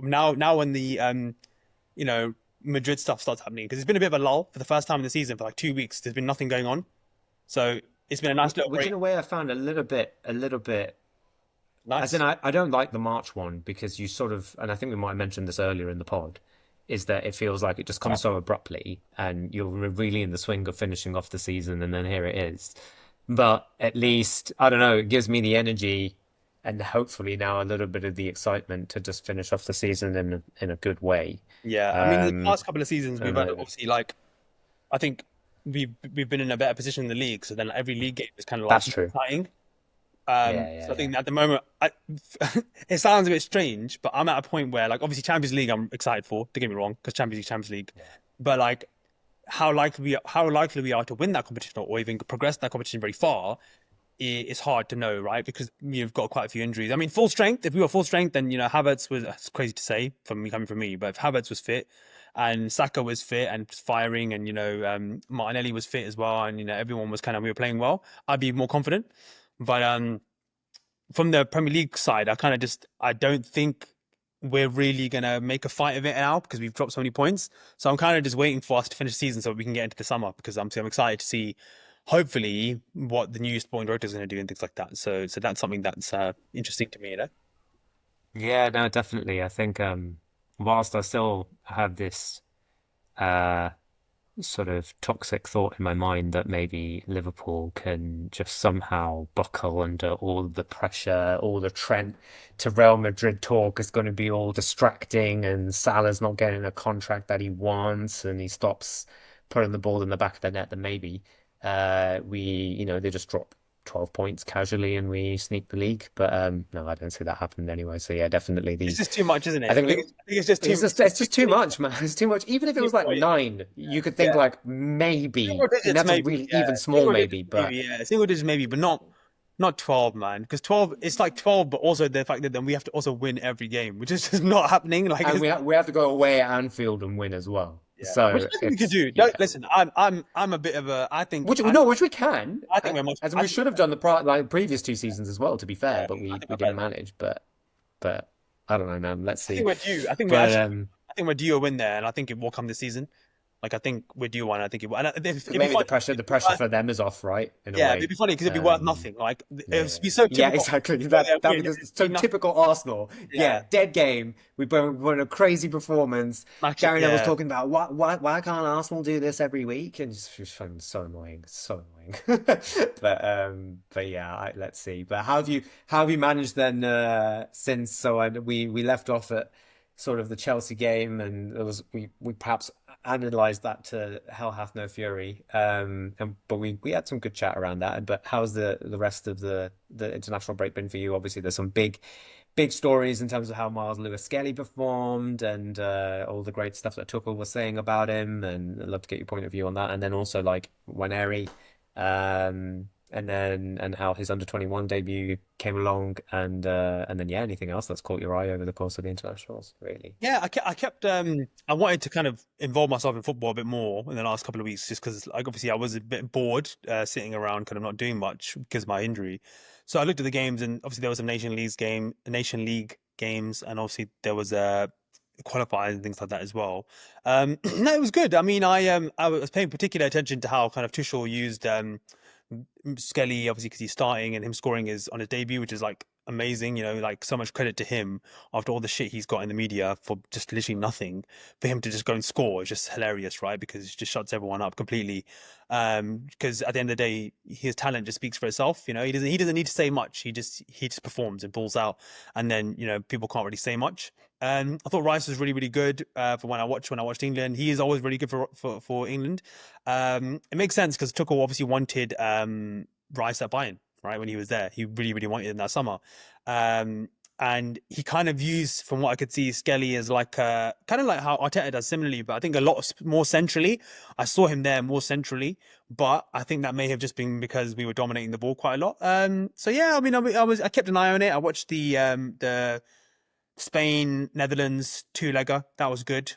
now when the you know, Madrid stuff starts happening, because it's been a bit of a lull for the first time in the season for like 2 weeks. There's been nothing going on, so it's been a nice little Which break. in a way I found a little bit. As in, Nice. I don't like the March one because you sort of, and I think we might have mentioned this earlier in the pod, is that it feels like it just comes so abruptly and you're really in the swing of finishing off the season and then here it is. But at least, I don't know, it gives me the energy and hopefully now a little bit of the excitement to just finish off the season in a good way. Yeah, I mean, the Um, past couple of seasons we've and had obviously like I think we've been in a better position in the league, so then every league game is kind of like that's true. exciting. Yeah, So yeah, I yeah. think at the moment, it sounds a bit strange, but I'm at a point where, like, obviously Champions League, I'm excited for. Don't get me wrong, because Champions League, Yeah. but like how likely we are to win that competition or even progress that competition very far is hard to know, right? Because you've got quite a few injuries. I mean, full strength. If we were full strength, then Havertz was. It's crazy to say from me coming from me, but if Havertz was fit and Saka was fit and firing, and Martinelli was fit as well, and everyone was we were playing well, I'd be more confident. But from the Premier League side, I don't think we're really gonna make a fight of it now because we've dropped so many points. So I'm kind of just waiting for us to finish the season so we can get into the summer because I'm excited to see, hopefully, what the new sporting director is going to do and things like that. So that's something that's interesting to me, you know. Yeah, no, definitely. I think whilst I still have this uh sort of toxic thought in my mind that maybe Liverpool can just somehow buckle under all the pressure, all the Trent to Real Madrid talk is going to be all distracting, and Salah's not getting a contract that he wants, and he stops putting the ball in the back of the net. Then maybe they just drop 12 points casually and we sneak the league. But no, I don't see that happening anyway. So yeah, definitely It's the just too much, isn't I it? think I think it's just too much. it's just too much, man. It's too much. Even if it was like nine, you could think Yeah, like single maybe, and digits that's a maybe. really Yeah, even small single digits maybe. But maybe. Yeah, single digits maybe, but not 12, man. Because 12, it's like 12, but also the fact that then we have to also win every game, which is just not happening. Like, and we have to go away at Anfield and win as well. yeah, which So I think we could it's do. yeah, Don't listen. I'm a bit of a. which no, which we can, I think we're much. as I we think should have done the previous two seasons as well. To be fair, yeah, but I think we we're didn't better. manage. But I don't know, man. Let's I think see. we're due. I think we're But actually. I think we're due a win there, and I think it will come this season. Like I think we're due one. I think it will. And because it'd be maybe funny. the pressure for them is off, right? In a Yeah, it'd way. be funny because it'd be worth nothing. Like Yeah, it'd be so yeah, typical. exactly. Go there, That'd win, be and the, it'd be so nothing. typical Arsenal. Yeah, Yeah, dead game. We won a crazy performance. match it. Gary Neville's Yeah, talking about why can't Arsenal do this every week? And it's fun, so annoying, so annoying. But yeah, let's see. But how have you managed then since? We left off at sort of the Chelsea game, and it was we perhaps analyzed that to Hell Hath No Fury. But we had some good chat around that. But how's the rest of the international break been for you? Obviously, there's some big stories in terms of how Miles Lewis Skelly performed and all the great stuff that Tuchel was saying about him. And I'd love to get your point of view on that. And then also like Waneri, and how his under 21 debut came along, and then yeah, anything else that's caught your eye over the course of the internationals, really. yeah. I wanted to kind of involve myself in football a bit more in the last couple of weeks, just because, like, obviously I was a bit bored sitting around, kind of not doing much because of my injury. So I looked at the games, and obviously there was some Nation League games, and obviously there was qualifiers and things like that as well. No, it was good. I mean, I was paying particular attention to how kind of Tuchel used Skelly, obviously because he's starting and him scoring is on his debut, which is like amazing. Like so much credit to him after all the shit he's got in the media for just literally nothing. For him to just go and score is just hilarious, right? Because it just shuts everyone up completely. Because at the end of the day, his talent just speaks for itself. He doesn't need to say much. He just performs and pulls out, and then people can't really say much. I thought Rice was really, really good for when I watched England. He is always really good for England. It makes sense because Tuchel obviously wanted Rice at Bayern, right? When he was there, he really, really wanted him that summer. And he kind of used, from what I could see, Skelly as like kind of like how Arteta does similarly, but I think a lot more centrally. I saw him there more centrally, but I think that may have just been because we were dominating the ball quite a lot. So yeah, I mean, I kept an eye on it. I watched the Spain, Netherlands two-legger. That was good.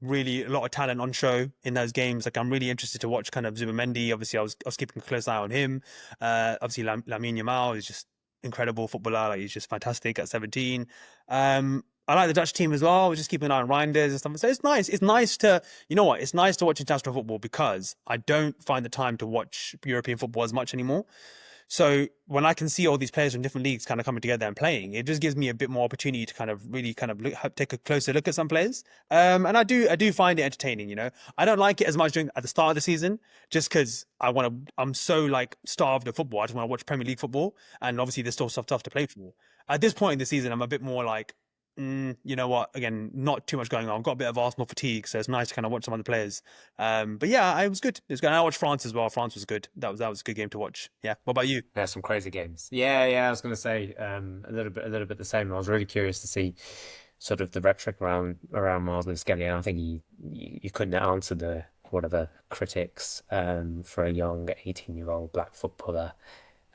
Really a lot of talent on show in those games. Like I'm really interested to watch kind of Zubimendi. Obviously, I was keeping a close eye on him. Obviously, Lamine Yamal is just incredible footballer. Like he's just fantastic at 17. I like the Dutch team as well. We're just keeping an eye on Reinders and stuff. So it's nice. It's nice to, you know what? It's nice to watch international football because I don't find the time to watch European football as much anymore. So when I can see all these players from different leagues kind of coming together and playing, it just gives me a bit more opportunity to kind of really kind of take a closer look at some players. And I do find it entertaining. I don't like it as much during at the start of the season, just because I'm so like starved of football. I just want to watch Premier League football, and obviously there's still stuff to play for. At this point in the season, I'm a bit more like, you know what? Again, not too much going on. I've got a bit of Arsenal fatigue, so it's nice to kind of watch some other players. But yeah, it was good. It was good. And I watched France as well. France was good. That was a good game to watch. Yeah. What about you? There's some crazy games. Yeah, yeah. I was going to say a little bit the same. I was really curious to see sort of the rhetoric around Martin Skelly, and I think you couldn't answer the whatever critics for a young 18-year-old black footballer,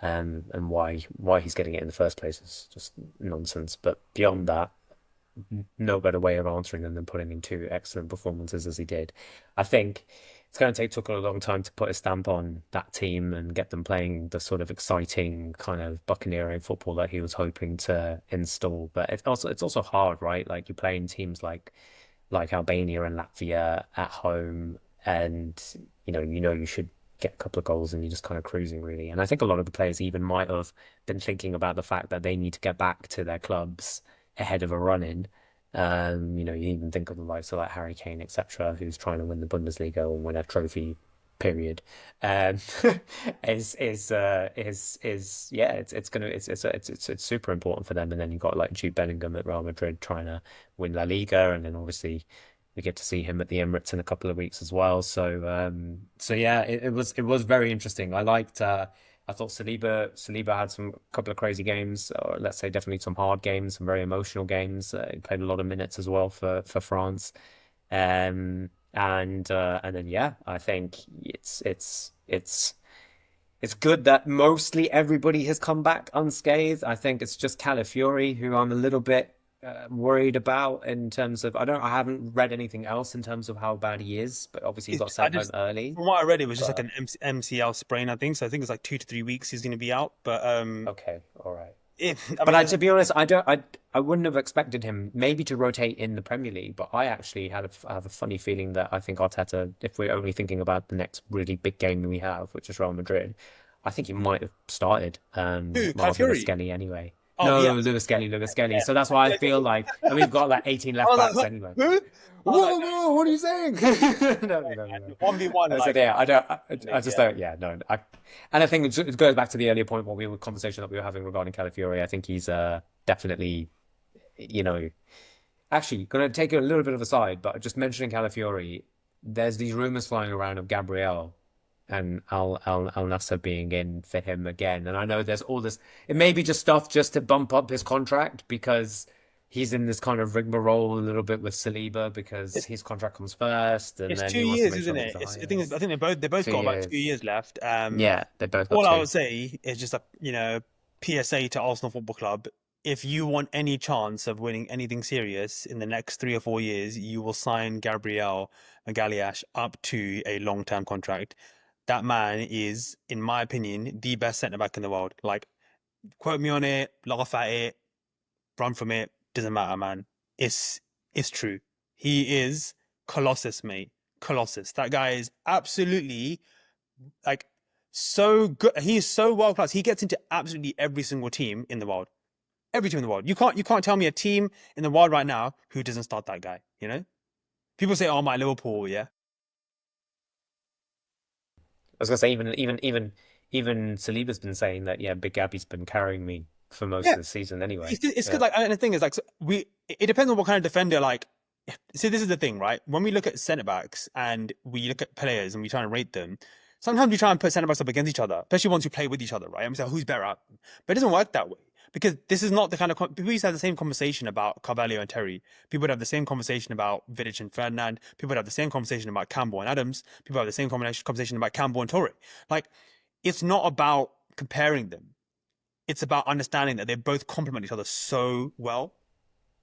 and why he's getting it in the first place is just nonsense. But beyond that, no better way of answering them than putting in two excellent performances as he did. I think it's going to take Tuchel a long time to put a stamp on that team and get them playing the sort of exciting kind of buccaneering football that he was hoping to install. But it's also hard, right? Like you're playing teams like Albania and Latvia at home, and you should get a couple of goals and you're just kind of cruising really. And I think a lot of the players even might have been thinking about the fact that they need to get back to their clubs ahead of a run in. You even think of the likes of like Harry Kane, etc., who's trying to win the Bundesliga or win a trophy. Period. Um, yeah, it's super important for them. And then you've got like Jude Bellingham at Real Madrid trying to win La Liga, and then obviously we get to see him at the Emirates in a couple of weeks as well. So yeah, it was very interesting. I thought Saliba had some couple of crazy games, or let's say definitely some hard games, some very emotional games. He played a lot of minutes as well for France. And then yeah, I think it's good that mostly everybody has come back unscathed. I think it's just Calafiori who I'm a little bit worried about in terms of I haven't read anything else in terms of how bad he is, but obviously he got I sent home just early. From what I read, it was just like But an MCL sprain, I think. So I think it's like 2 to 3 weeks he's going to be out. But okay, all right. I But mean, to be honest, I wouldn't have expected him maybe to rotate in the Premier League. But I actually have a funny feeling that I think Arteta, if we're only thinking about the next really big game we have, which is Real Madrid, I think he might have started who? Martin Calafiori? Skelly anyway. Oh No, yeah. Lewis Skelly. So that's why I feel like, and we've got like 18 I left was backs like, anyway. who? I was like, Whoa, whoa, what are you saying? No, no, no. 1v1, I said, like, yeah, I just yeah. don't, yeah, no. And I think it goes back to the earlier point, conversation that we were having regarding Calafiori. I think he's definitely, you know, actually going to take a little bit of a side, but just mentioning Calafiori, there's these rumors flying around of Gabriel and Al Nasser being in for him again. And I know there's all this, it may be just stuff just to bump up his contract because he's in this kind of rigmarole a little bit with Saliba because It's his contract comes first, and it's then two he wants to years, make sure isn't that he's it? the I highest. think they both 2 got about 2 years years. left. Yeah, they both got All I two. would say is just a PSA to Arsenal Football Club. If you want any chance of winning anything serious in the next 3 or 4 years, you will sign Gabriel Magalhaes up to a long-term contract. That man is, in my opinion, the best centre back in the world. Like, quote me on it, laugh at it, run from it, doesn't matter, man. It's it's true. He is Colossus, mate. Colossus. That guy is absolutely like so good. He is so world class. He gets into absolutely every single team in the world. Every team in the world. You can't tell me a team in the world right now who doesn't start that guy. People say, "Oh, my Liverpool, yeah." I was gonna say even Saliba's been saying that yeah, Big Gabby's been carrying me for most Yeah, of the season anyway. it's Yeah. good. Like, and the thing is, like, so it depends on what kind of defender. Like, see, this is the thing, right? When we look at centre backs and we look at players and we try and rate them, sometimes we try and put centre backs up against each other, especially ones who play with each other, right? And we say, who's better at them? But it doesn't work that way because this is not the kind of people used to have the same conversation about Carvalho and Terry. People would have the same conversation about Vidic and Ferdinand. People would have the same conversation about Campbell and Adams. People have the same conversation about Campbell and Torre. Like, it's not about comparing them. It's about understanding that they both complement each other so well.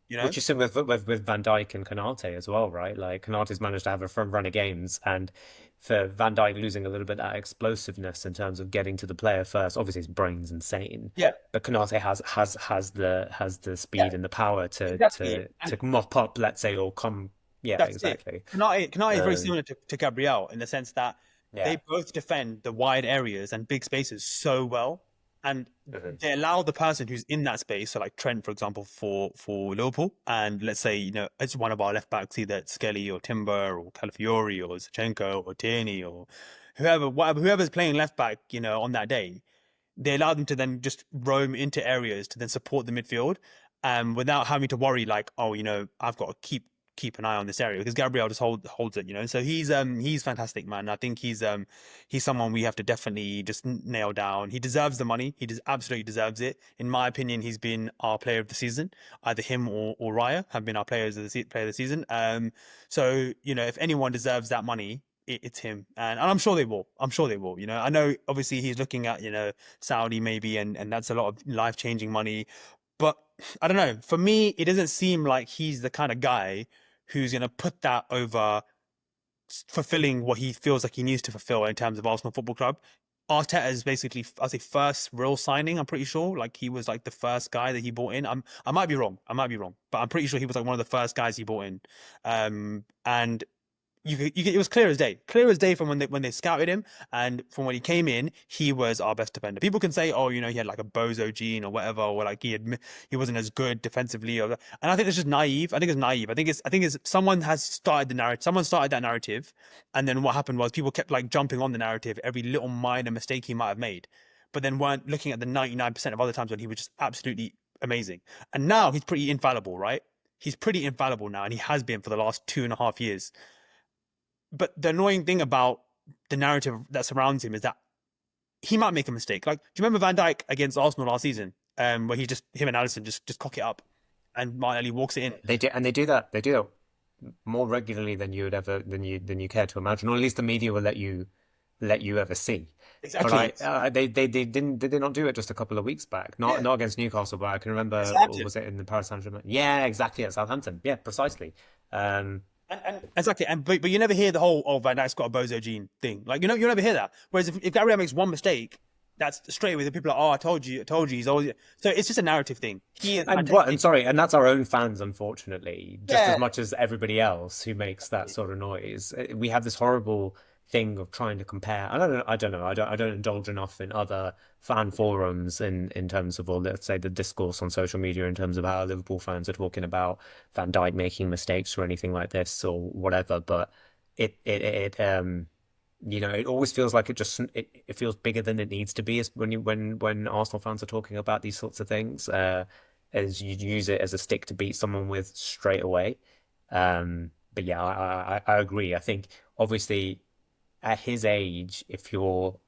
you know? Which is similar with Van Dijk and Konate as well, right? Like Konate's managed to have a front run of games, and for Van Dijk losing a little bit of that explosiveness in terms of getting to the player first. Obviously, his brain's insane, Yeah, but Konate has the yeah, speed and the power to exactly. to And to mop up, let's say, or come. Yeah, that's it. exactly. Kanate is very Um, similar to Gabriel in the sense that they yeah. both defend the wide areas and big spaces so well, and Mhm. they allow the person who's in that space, so like Trent, for example, for Liverpool, and let's say it's one of our left backs, either it's Skelly or Timber or Calafiori or Zinchenko or Tierney or whoever's playing left back, on that day, they allow them to then just roam into areas to then support the midfield, without having to worry like, oh, I've got to keep an eye on this area because Gabriel just holds it, So he's fantastic, man. I think he's someone we have to definitely just nail down. He deserves the money. He does absolutely deserves it. In my opinion, he's been our player of the season. Either him or Raya have been our player of the season. So if anyone deserves that money, it's him, and I'm sure they will. I'm sure they will. I know obviously he's looking at Saudi maybe, and that's a lot of life changing money, but I don't know. For me, it doesn't seem like he's the kind of guy who's going to put that over fulfilling what he feels like he needs to fulfill in terms of Arsenal Football Club. Arteta is basically, I say, first real signing. I'm pretty sure, like he was like the first guy that he bought in. I might be wrong. I might be wrong, but I'm pretty sure he was like one of the first guys he bought in. And it was clear as day from when they scouted him, and from when he came in, he was our best defender. People can say, oh, he had like a bozo gene or whatever, or like he wasn't as good defensively, and I think it's just naive. I think it's naive. I think it's someone has started the narrative. Someone started that narrative, and then what happened was people kept like jumping on the narrative every little minor mistake he might have made, but then weren't looking at the 99% of other times when he was just absolutely amazing. And now he's pretty infallible, right? He's pretty infallible now, and he has been for the last 2.5 years. But the annoying thing about the narrative that surrounds him is that he might make a mistake. Like, do you remember Van Dijk against Arsenal last season, where him and Alisson just cock it up, and Martinelli walks it in? They do, and they do that more regularly than you would ever than you care to imagine, or at least the media will let you ever see. But Exactly. they did not do it just a couple of weeks back. Not Yeah, not against Newcastle, but I can remember, or Southampton. was it in the Paris Saint-Germain? Yeah, exactly, at Southampton. Yeah, precisely. Um, And exactly, but you never hear the whole Van Dijk's got a bozo gene thing. Like you never hear that. Whereas if Gabriel makes one mistake, that's straight away the people are like, oh, I told you, he's always so it's just a narrative thing. He is and what? fantastic. And sorry, and that's our own fans, unfortunately, just as Yeah, much as everybody else who makes that sort of noise. We have this horrible thing of trying to compare. I don't know. I don't know. I don't indulge enough in other fan forums in terms of, or let's say, the discourse on social media in terms of how Liverpool fans are talking about Van Dijk making mistakes or anything like this or whatever. But it it always feels like it feels bigger than it needs to be when Arsenal fans are talking about these sorts of things, as you use it as a stick to beat someone with straight away. But yeah, I agree. I think obviously at his age, if you're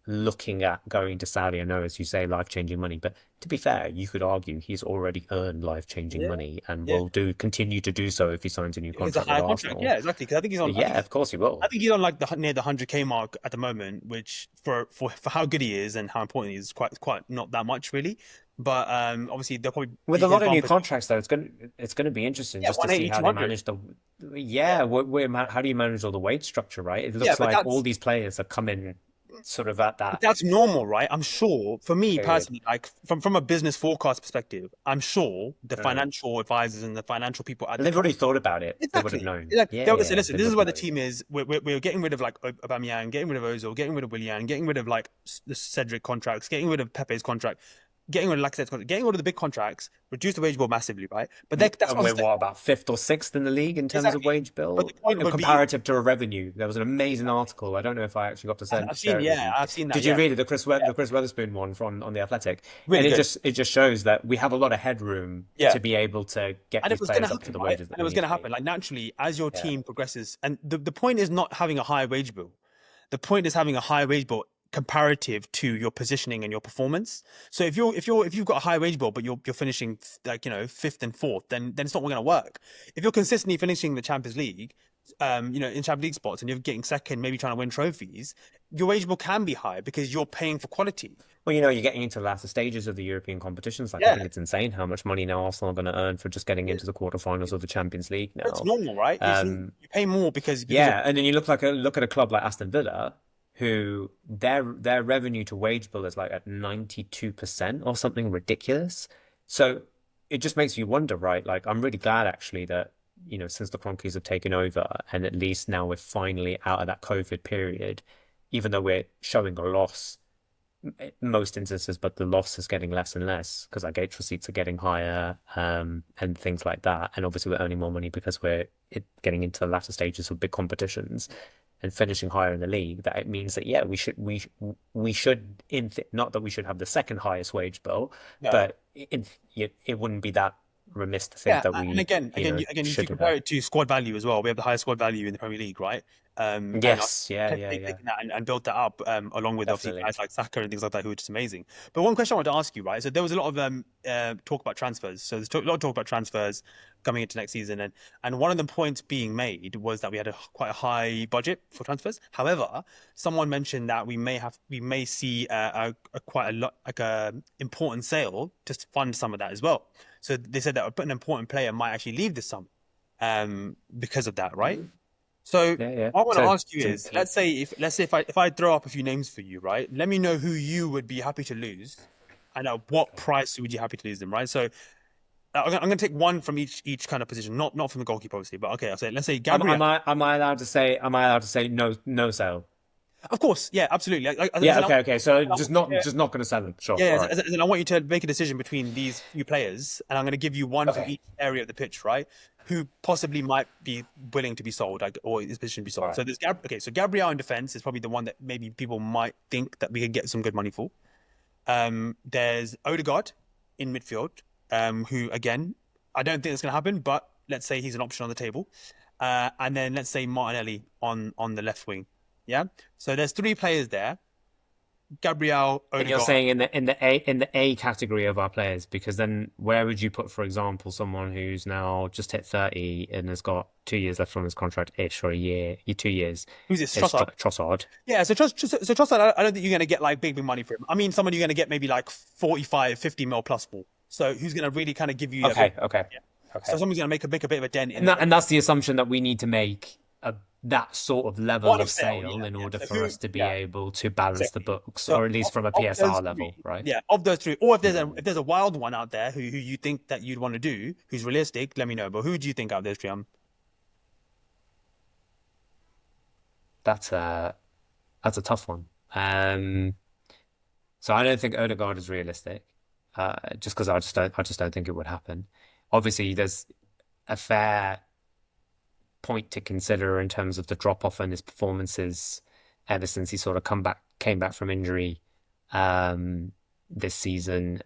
looking at going to Saudi, I know, as you say, life-changing money, but to be fair, you could argue he's already earned life-changing yeah, money and yeah. will do continue to do so if he signs a new It's a contract with higher contract, Arsenal. yeah, exactly. Because Yeah, of course he I will. think he's on like near the 100K mark at the moment, which for how good he is and how important he is quite not that much really. But obviously there'll probably With be a his lot of new bumper. contracts, though, it's gonna be interesting Yeah, just to see 180, how they 200. manage the. Yeah, Yeah, how do you manage all the wage structure, right? It yeah, looks but like all that's these players are coming sort of at But that that's normal, right? I'm sure, for me period. personally, like from a business forecast perspective, I'm sure the Uh, financial advisors and the financial people at the they've club, already thought about it. They would have exactly, known. like Yeah, they'll yeah, just say, yeah, listen, they this is would where have the known. team is. We're getting rid of like Aubameyang, getting rid of Ozil, getting rid of Willian, getting rid of like the Cedric contracts, getting rid of Pepe's contract, getting rid of Lacazette's contract, getting rid of the big contracts, reduce the wage bill massively, right? But that's And what I'm we're saying. what, about fifth or sixth in the league in terms of Exactly. wage But the bill, point would be, comparative to a revenue. There was an amazing article. I don't know if I actually got to I've share seen, it with yeah, you. I've seen that, Did you yeah, read it? yeah, The Chris Weatherspoon one from on the Athletic, really and it good, just shows that we have a lot of headroom yeah. to be able to get And it these was going to players up to happen, the right? wages that And it they was need going to to be. happen. Like naturally, as your Yeah. team progresses, and the point is not having a high wage bill. The point is having a high wage bill comparative to your positioning and your performance. So if you've got a high wage bill, but you're finishing like, fifth and fourth, then it's not going to work. If you're consistently finishing the Champions League, in Champions League spots, and you're getting second, maybe trying to win trophies, your wage bill can be high because you're paying for quality. Well, you're getting into the latter stages of the European competitions. Like, I Yeah, think it's insane how much money now Arsenal are going to earn for just getting into the quarterfinals of the Champions League it's now. normal, right? You pay more because of Yeah, and then you look at a club like Aston Villa, who their revenue to wage bill is like at 92% or something ridiculous. So it just makes you wonder, right? Like, I'm really glad actually that, since the Cronkies have taken over, and at least now we're finally out of that COVID period, even though we're showing a loss most instances, but the loss is getting less and less because our gate receipts are getting higher, and things like that. And obviously, we're earning more money because we're getting into the latter stages of big competitions and finishing higher in the league. That it means that yeah, we should not that we should have the second highest wage bill, no. but it wouldn't be that remiss to think Yeah, that and we again, if you should do compare that. it to squad value as well, we have the highest squad value in the Premier League, right? And Yes, yeah, yeah, they've yeah, taken that and built that up, along with obviously definitely. guys like Saka and things like that, who are just amazing. But one question I wanted to ask you, right? So there was a lot of talk about transfers. So a lot of talk about transfers coming into next season, and one of the points being made was that we had quite a high budget for transfers. However, someone mentioned that we may see a quite a lot like a important sale to fund some of that as well. So they said that an important player might actually leave this summer, because of that, right? So Yeah, yeah. what I want to So, ask you is, let's say if I throw up a few names for you, right? Let me know who you would be happy to lose, and at what price would you happy to lose them, right? So I'm going to take one from each kind of position, not from the goalkeeper, obviously, but okay. I'll say let's say Gabriel. am I allowed to say no, no sale? Of course, yeah, absolutely. Yeah, okay, okay. So Yeah, just not going to sell them. Sure. yeah, All right. as in I want you to make a decision between these few players, and I'm going to give you one from Okay. each area of the pitch, right? Who possibly might be willing to be sold, like, or is positioned to be All sold. right. So okay, so Gabriel in defense is probably the one that maybe people might think that we could get some good money for. There's Odegaard in midfield, who again, I don't think it's going to happen, but let's say he's an option on the table. And then let's say Martinelli on the left wing. Yeah. So there's three players there: Gabriel, And you're Odegaard. saying in the A category of our players, because then where would you put, for example, someone who's now just hit 30 and has got 2 years left on his contract ish, or a year, 2 years, Who's this? is Trossard. Trossard. Yeah, so Trossard, I don't think you're going to get like big money for him. I mean, someone you're going to get maybe like 45, 50 mil plus for. So who's going to really kind of give you a big, Okay, okay, yeah. So okay. someone's going to make a bit of a dent in And that's the assumption that we need to make that sort of level point of of sale. sale Yeah, in yeah. order So for us to be able to balance the exactly. books, So or at least from a of those PSR level, three, right? yeah, of those three, or if there's a wild one out there who you think that you'd want to do, who's realistic, let me know. But who do you think out of those three? That's a tough one. So I don't think Odegaard is realistic, just because I just don't think it would happen. Obviously, there's a fair point to consider in terms of the drop off in his performances ever since he sort of came back from injury, this season.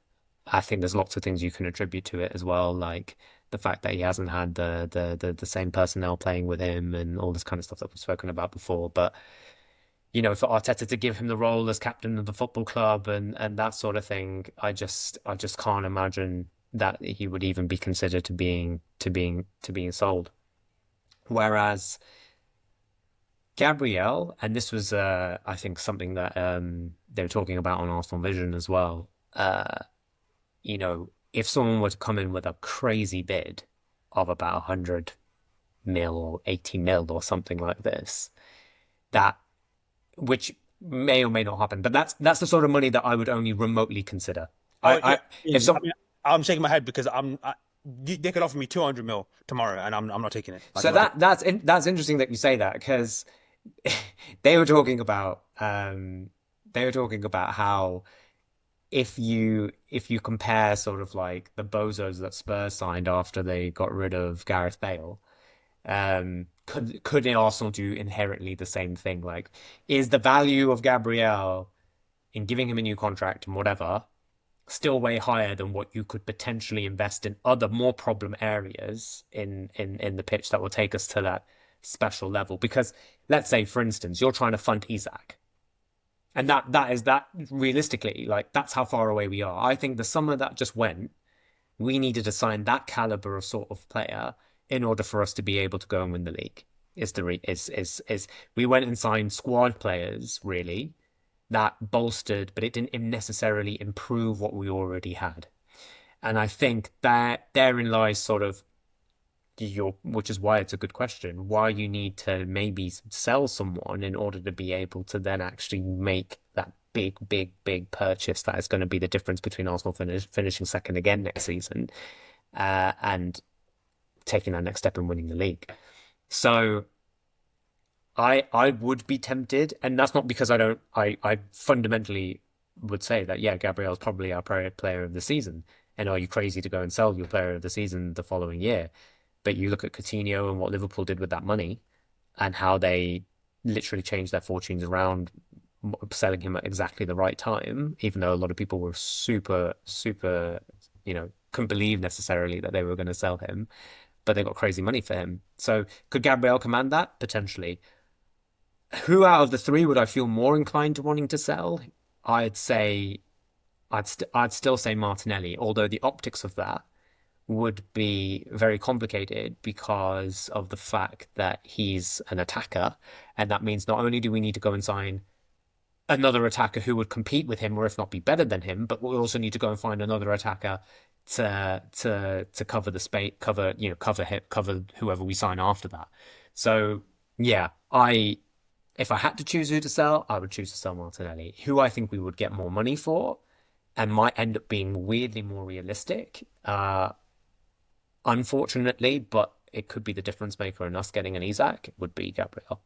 I think there's lots of things you can attribute to it as well, like the fact that he hasn't had the same personnel playing with him and all this kind of stuff that we've spoken about before. But for Arteta to give him the role as captain of the football club and that sort of thing, I just can't imagine that he would even be considered to being sold. Whereas Gabriel, and this was I think something that they were talking about on Arsenal Vision as well. If someone were to come in with a crazy bid of about 100 mil or 80 mil or something like this, that which may or may not happen, but that's the sort of money that I would only remotely consider. Oh yeah, I if I some mean, I'm shaking my head because they could offer me 200 mil tomorrow, and I'm not taking it. Like so I'm not taking that's interesting that you say that, because they were talking about how if you compare sort of like the bozos that Spurs signed after they got rid of Gareth Bale, could Arsenal do inherently the same thing? Like, is the value of Gabriel in giving him a new contract and whatever still way higher than what you could potentially invest in other more problem areas in the pitch that will take us to that special level? Because let's say, for instance, you're trying to fund Isak, And that is that realistically, like that's how far away we are. I think the summer that just went, we needed to sign that caliber of sort of player in order for us to be able to go and win the league. Is the re is we went and signed squad players really that bolstered, but it didn't necessarily improve what we already had. And I think that therein lies sort of which is why it's a good question, why you need to maybe sell someone in order to be able to then actually make that big purchase that is going to be the difference between Arsenal finishing second again next season, and taking that next step in winning the league. So I would be tempted, and that's not because I don't. I fundamentally would say that yeah, Gabriel's probably our player of the season. And are you crazy to go and sell your player of the season the following year? But you look at Coutinho and what Liverpool did with that money, and how they literally changed their fortunes around, selling him at exactly the right time, even though a lot of people were super, couldn't believe necessarily that they were going to sell him, but they got crazy money for him. So could Gabriel command that? Potentially. Who out of the three would I feel more inclined to wanting to sell? I'd say I'd still say Martinelli, although the optics of that would be very complicated because of the fact that he's an attacker, and that means not only do we need to go and sign another attacker who would compete with him, or if not be better than him, but we also need to go and find another attacker to cover the space, cover whoever we sign after that. So yeah, if I had to choose who to sell, I would choose to sell Martinelli, who I think we would get more money for and might end up being weirdly more realistic. Unfortunately, but it could be the difference maker in us getting an Isak, it would be Gabriel.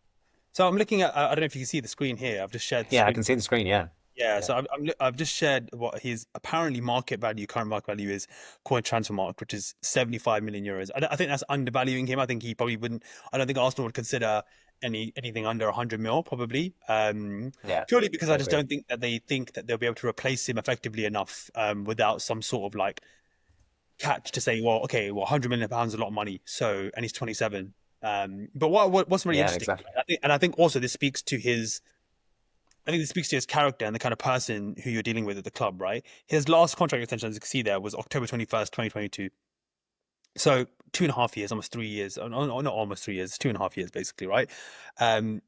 So I'm looking at. I don't know if you can see the screen here. I've just shared the Yeah, I screen. can see the screen. Yeah, Yeah, yeah, so I've just shared what his apparently current market value is, current transfer market, which is 75 million euros. I think that's undervaluing him. I think he probably wouldn't. I don't think Arsenal would consider anything under 100 mil probably. yeah. Purely because I I just agree. don't think that they think that they'll be able to replace him effectively enough without some sort of like catch to say, well, okay, well, 100 million pounds is a lot of money. So, and he's 27. But what's really Yeah, interesting, exactly. I think also this speaks to his. I think this speaks to his character and the kind of person who you're dealing with at the club, right? His last contract extension, as you can see there, was October 21st, 2022. So 2.5 years, almost 3 years. Not almost 3 years, 2.5 years, basically, right? Um,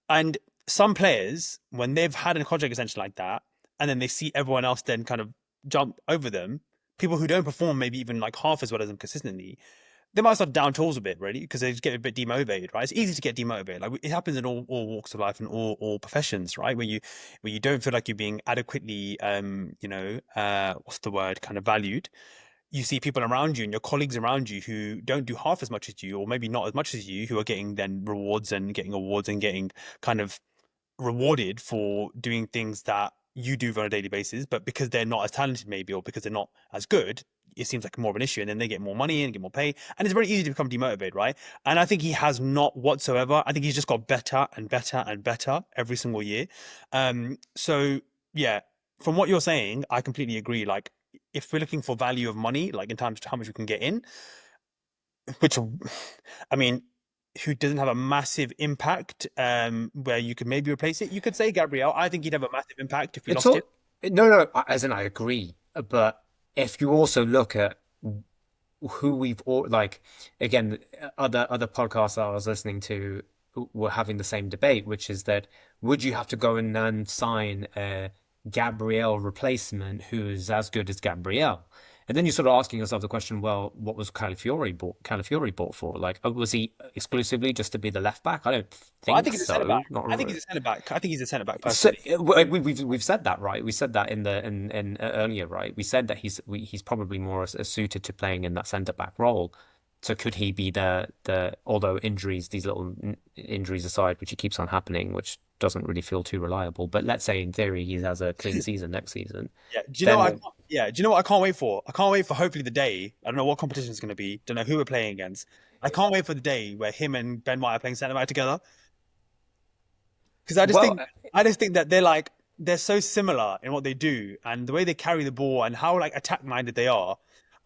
and some players, when they've had a contract extension like that, and then they see everyone else then kind of jump over them, people who don't perform maybe even like half as well as them consistently, they might start down tools a bit, really, because they just get a bit demotivated, right? It's easy to get demotivated. Like it happens in all walks of life and all professions, right? Where you don't feel like you're being adequately, what's the word, kind of valued. You see people around you and your colleagues around you who don't do half as much as you, or maybe not as much as you, who are getting then rewards and getting awards and getting kind of rewarded for doing things that you do on a daily basis, but because they're not as talented, maybe, or because they're not as good, it seems like more of an issue. And then they get more money and get more pay. And it's very easy to become demotivated, right? And I think he has not whatsoever. I think he's just got better and better and better every single year. So yeah, from what you're saying, I completely agree. Like, if we're looking for value of money, like in terms of how much we can get in, which I mean, who doesn't have a massive impact, where you could maybe replace it. You could say Gabriel. I think he'd have a massive impact if we It's lost him. all no, as in I agree, but if you also look at who we've all like, again, other podcasts that I was listening to were having the same debate, which is that would you have to go in and sign a Gabriel replacement who's as good as Gabriel? And then you're sort of asking yourself the question, well, what was Calafiori bought for? Like, was he exclusively just to be the left back? I don't Well, I think think he's a centre back. so. Not I think he's a centre back. I think he's a centre back so personally. we've said that, right? We said that in earlier, right? We said that he's probably more suited to playing in that centre back role. So could he be the although injuries, these little injuries aside, which he keeps on happening, which doesn't really feel too reliable. But let's say in theory he has a clean season next season, Yeah. Do you know what I then can't, yeah, do you know what I can't wait for? I can't wait for hopefully the day. I don't know what competition it's going to be. Don't know who we're playing against. I can't wait for the day where him and Ben White are playing centre back together. Because well, I just think that they're so similar in what they do and the way they carry the ball and how like attack minded they are.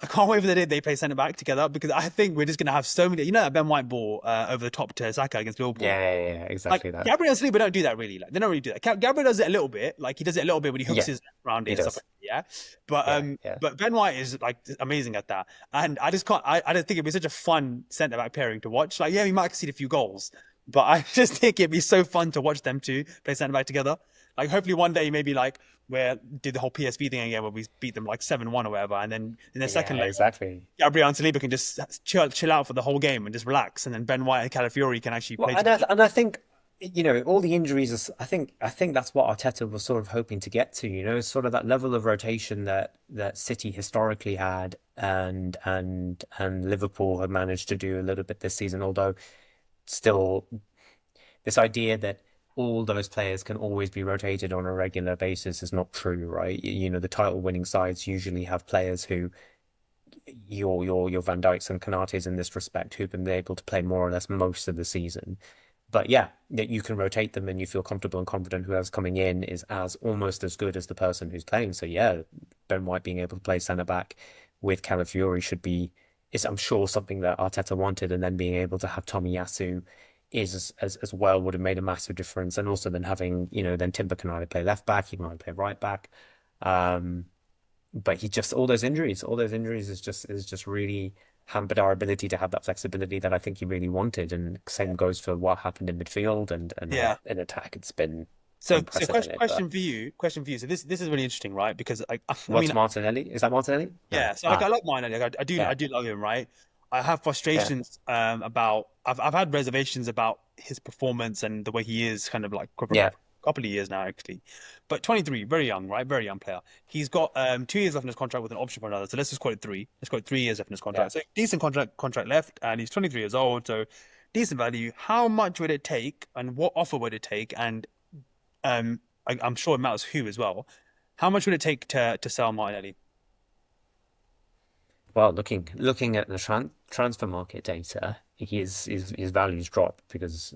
I can't wait for the day they play centre back together because I think we're just gonna have so many. You know that Ben White ball over the top to Saka against Liverpool. Yeah, Like exactly that. Gabriel and Saliba don't do that really. Like they don't really do that. Gabriel does it a little bit. Like he does it a little bit when he hooks Yeah, his around it he and stuff does. like that. Yeah. But Yeah, yeah. Ben White is like amazing at that. And I just can't I don't think it'd be such a fun centre back pairing to watch. Like, yeah, we might concede a few goals, but I just think it'd be so fun to watch them two play centre back together. Like hopefully one day maybe like where did the whole PSV thing again where we beat them like 7-1 or whatever, and then in the second Yeah, leg exactly. Gabriel and Saliba can just chill out for the whole game and just relax, and then Ben White and Calafiori can actually Well, play and I think all the injuries. I think that's what Arteta was sort of hoping to get to. Sort of that level of rotation that City historically had, and Liverpool have managed to do a little bit this season. Although still, this idea that all those players can always be rotated on a regular basis is not true, right? The title-winning sides usually have players who your Van Dijks and Konates in this respect who've been able to play more or less most of the season. But yeah, that you can rotate them and you feel comfortable and confident whoever's coming in is as almost as good as the person who's playing. So yeah, Ben White being able to play centre back with Calafiori is I'm sure something that Arteta wanted, and then being able to have Tomiyasu is as well would have made a massive difference. And also then having, then Timber can either play left back, he can either play right back. Um, but he just all those injuries is just really hampered our ability to have that flexibility that I think he really wanted. And same goes for what happened in midfield and yeah. in attack. It's been So unprecedented. But question for you. So this is really interesting, right? Because I what's mean, Martinelli? Is that Martinelli? No. yeah. So like I love mine. Like, I Yeah, do love him, right? I have yeah, frustrations about I've had reservations about his performance and the way he is kind of like yeah, couple of years now actually. But 23, very young, right? Very young player. He's got 2 years left in his contract with an option for another. So let's just call it three. Let's call it 3 years left in his yeah. contract. So decent contract left, and he's 23 years old. So decent value. How much would it take, and what offer would it take? And I'm sure it matters who as well. How much would it take to sell Martinelli? Well, looking at the transfer market data, his values drop because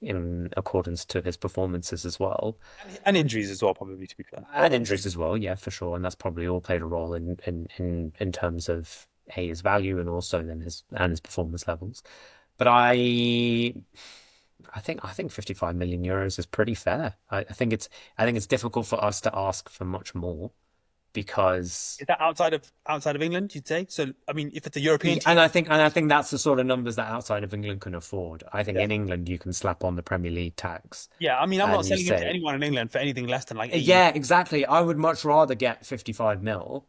in accordance to his performances as well. And injuries as well, probably to be fair. And injuries as well, yeah, for sure. And that's probably all played a role in terms of his value and also then his performance levels. But I think 55 million euros is pretty fair. I think it's difficult for us to ask for much more because Is that outside of England, you'd say? So I mean, if it's a European team, and I think that's the sort of numbers that outside of England can afford. I think yeah. in England you can slap on the Premier League tax Yeah, I mean, I'm not and you selling him to say, anyone in England for anything less than like 80 yeah, exactly. I would much rather get 55 mil.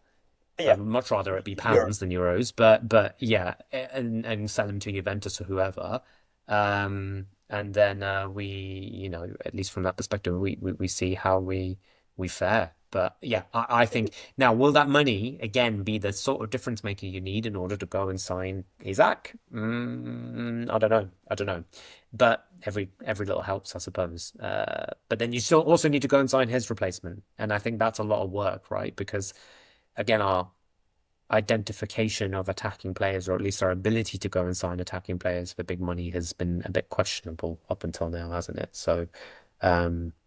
I yeah, would much rather it be euros. pounds than euros, but yeah, and sell him to Juventus or whoever. And then at least from that perspective, we see how we fare. But yeah, I think now will that money again be the sort of difference maker you need in order to go and sign Isaac? I don't know. I don't know. But every little helps, I suppose. But then you still also need to go and sign his replacement, and I think that's a lot of work, right? Because again, our identification of attacking players, or at least our ability to go and sign attacking players for big money, has been a bit questionable up until now, hasn't it? So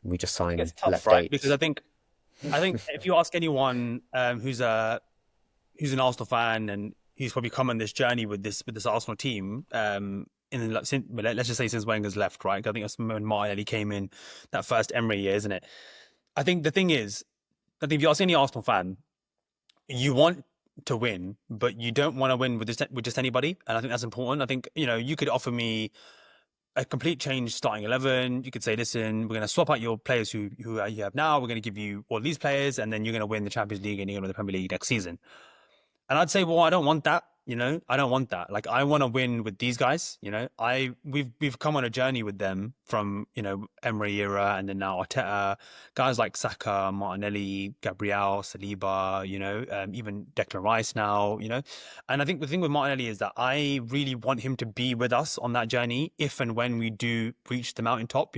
we just I think it's signed tough, left right? Because eights. I think if you ask anyone who's an Arsenal fan and who's probably come on this journey with this Arsenal team, let's just say since Wenger's left, right? I think that's when Martinelli came in that first Emery year, isn't it? I think the thing is, I think if you ask any Arsenal fan, you want to win, but you don't want to win with just anybody, and I think that's important. I think you could offer me a complete change starting 11. You could say, listen, we're going to swap out your players who you have now. We're going to give you all these players, and then you're going to win the Champions League and you're going to win the Premier League next season. And I'd say, well, I don't want that. I don't want that. Like, I want to win with these guys. We've come on a journey with them from Emery era, and then now Arteta, guys like Saka, Martinelli, Gabriel, Saliba. Even Declan Rice now. And I think the thing with Martinelli is that I really want him to be with us on that journey if and when we do reach the mountaintop.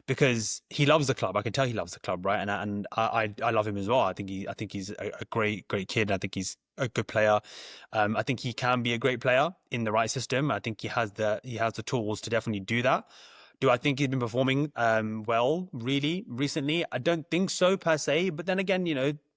Because he loves the club. I can tell he loves the club, right? And I love him as well. I think he's a great kid. I think he's a good player. I think he can be a great player in the right system. I think he has the tools to definitely do that. Do I think he's been performing well really recently? I don't think so per se. But then again,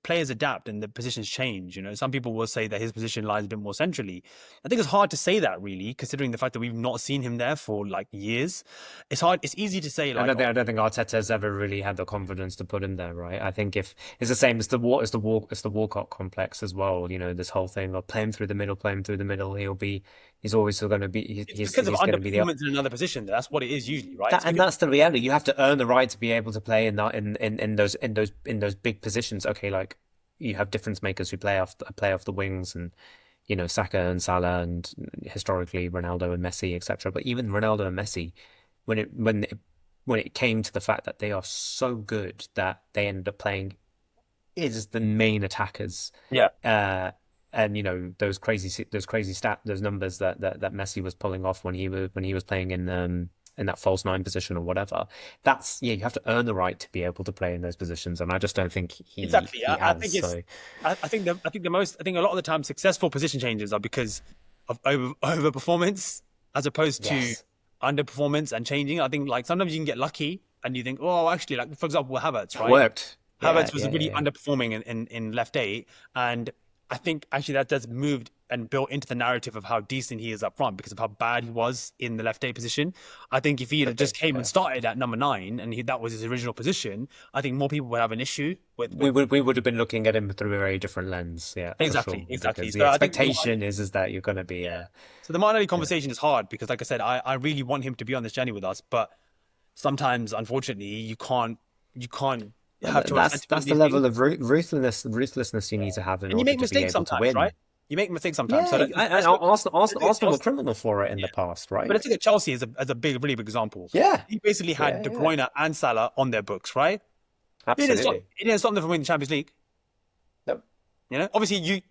players adapt and the positions change. Some people will say that his position lies a bit more centrally. I think it's hard to say that, really, considering the fact that we've not seen him there for like years. It's hard. It's easy to say like, I don't think Arteta's ever really had the confidence to put him there, right? I think if it's the same as the Walcott complex as well. This whole thing of play him through the middle, play him through the middle. He's always still going to be. it's because of He's going to be the. underperformance in another position. That's what it is usually, right? And that's the reality. You have to earn the right to be able to play in those big positions. Okay, like you have difference makers who play off the wings, and Saka and Salah, and historically Ronaldo and Messi, etc. But even Ronaldo and Messi, when it came to the fact that they are so good that they ended up playing is the main attackers. Yeah. And those crazy those numbers that Messi was pulling off when he was playing in that false nine position or whatever. You have to earn the right to be able to play in those positions, and I just don't think he exactly. he I has. think I think a lot of the time successful position changes are because of overperformance as opposed to Yes. underperformance and changing. I think like sometimes you can get lucky and you think, oh, actually, like for example, Havertz, right? Worked. Havertz was really Yeah. underperforming in left eight, and I think actually that does moved and built into the narrative of how decent he is up front because of how bad he was in the left eight position. I think if he had just came and started at number 9 and that was his original position, I think more people would have an issue with. We would have been looking at him through a very different lens. Yeah, for Exactly, sure. exactly. Because So the I think expectation is that you're going to be. So the Martinelli conversation is hard because, like I said, I really want him to be on this journey with us, but sometimes, unfortunately, you can't have to. That's the level of ruthlessness you need to have in And you order make to be mistakes able to sometimes, win. right? You make mistakes sometimes. Yeah, So and Arsenal were criminal for it in the past, right? but let's look at Chelsea as a really big example. Yeah, He basically had De yeah. Bruyne and Salah on their books, right? Absolutely. It didn't stop them from winning the Champions League. Nope. Obviously,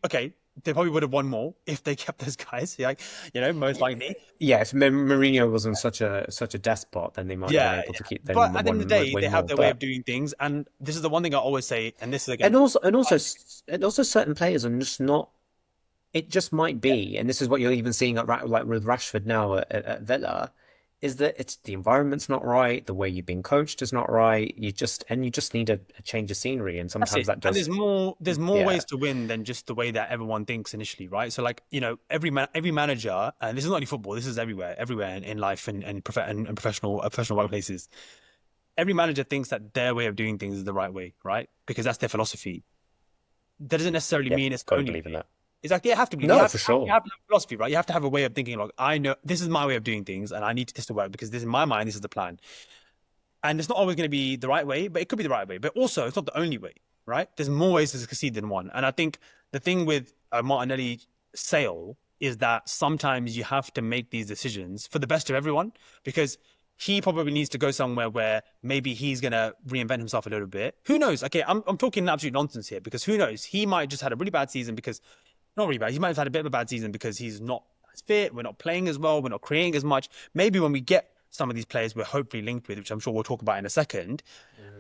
they probably would have won more if they kept those guys. Most likely. Yeah, if Mourinho wasn't such a despot, then they might have been able to keep them. But at the end of the day, win they have more. their way of doing things, and this is the one thing I always say. And this is again, And also certain players are just not. It just might be, and this is what you're even seeing like with Rashford now at Villa, is that it's the environment's not right, the way you've been coached is not right. You just need a change of scenery, and that's sometimes it. that does. And there's more Yeah. ways to win than just the way that everyone thinks initially, right? So like every manager, and this is not only football, this is everywhere in life and professional workplaces. Every manager thinks that their way of doing things is the right way, right? Because that's their philosophy. That doesn't necessarily mean it's the Gotta only believe in way. that. It's like you have to be. No, You have, for sure. You have to have philosophy, right? You have to have a way of thinking. Like I know this is my way of doing things, and I need this to work because this in my mind this is the plan. And it's not always going to be the right way, but it could be the right way. But also, it's not the only way, right? There's more ways to succeed than one. And I think the thing with a Martinelli sale is that sometimes you have to make these decisions for the best of everyone because he probably needs to go somewhere where maybe he's going to reinvent himself a little bit. Who knows? Okay, I'm talking absolute nonsense here because who knows? He might just had a really bad season because, not really bad, he might have had a bit of a bad season because he's not as fit, we're not playing as well, we're not creating as much. Maybe when we get some of these players we're hopefully linked with, which I'm sure we'll talk about in a second,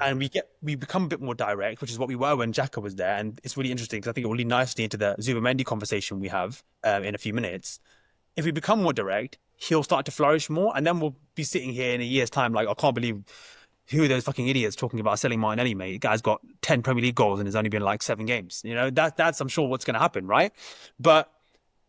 and we become a bit more direct, which is what we were when Xhaka was there. And it's really interesting because I think it will lead nicely into the Zubimendi conversation we have in a few minutes. If we become more direct, he'll start to flourish more, and then we'll be sitting here in a year's time like, I can't believe who are those fucking idiots talking about selling Martinelli, mate. The guy's got 10 Premier League goals and has only been like 7 games. That's I'm sure what's going to happen, right? But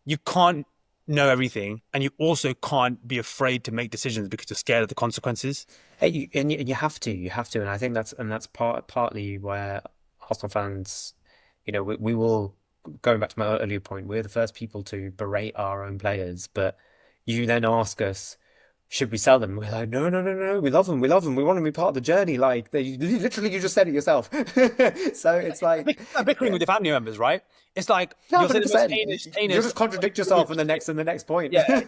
you can't know everything, and you also can't be afraid to make decisions because you're scared of the consequences. Hey, you have to, and I think that's partly where Arsenal fans, we will, going back to my earlier point, we're the first people to berate our own players, but you then ask us, should we sell them? We're like, no, we love them, we want them to be part of the journey. Like literally, you just said it yourself. So it's like bickering with your family members, right? It's like you're saying the most heinous, you just contradict yourself in the next point. Yeah,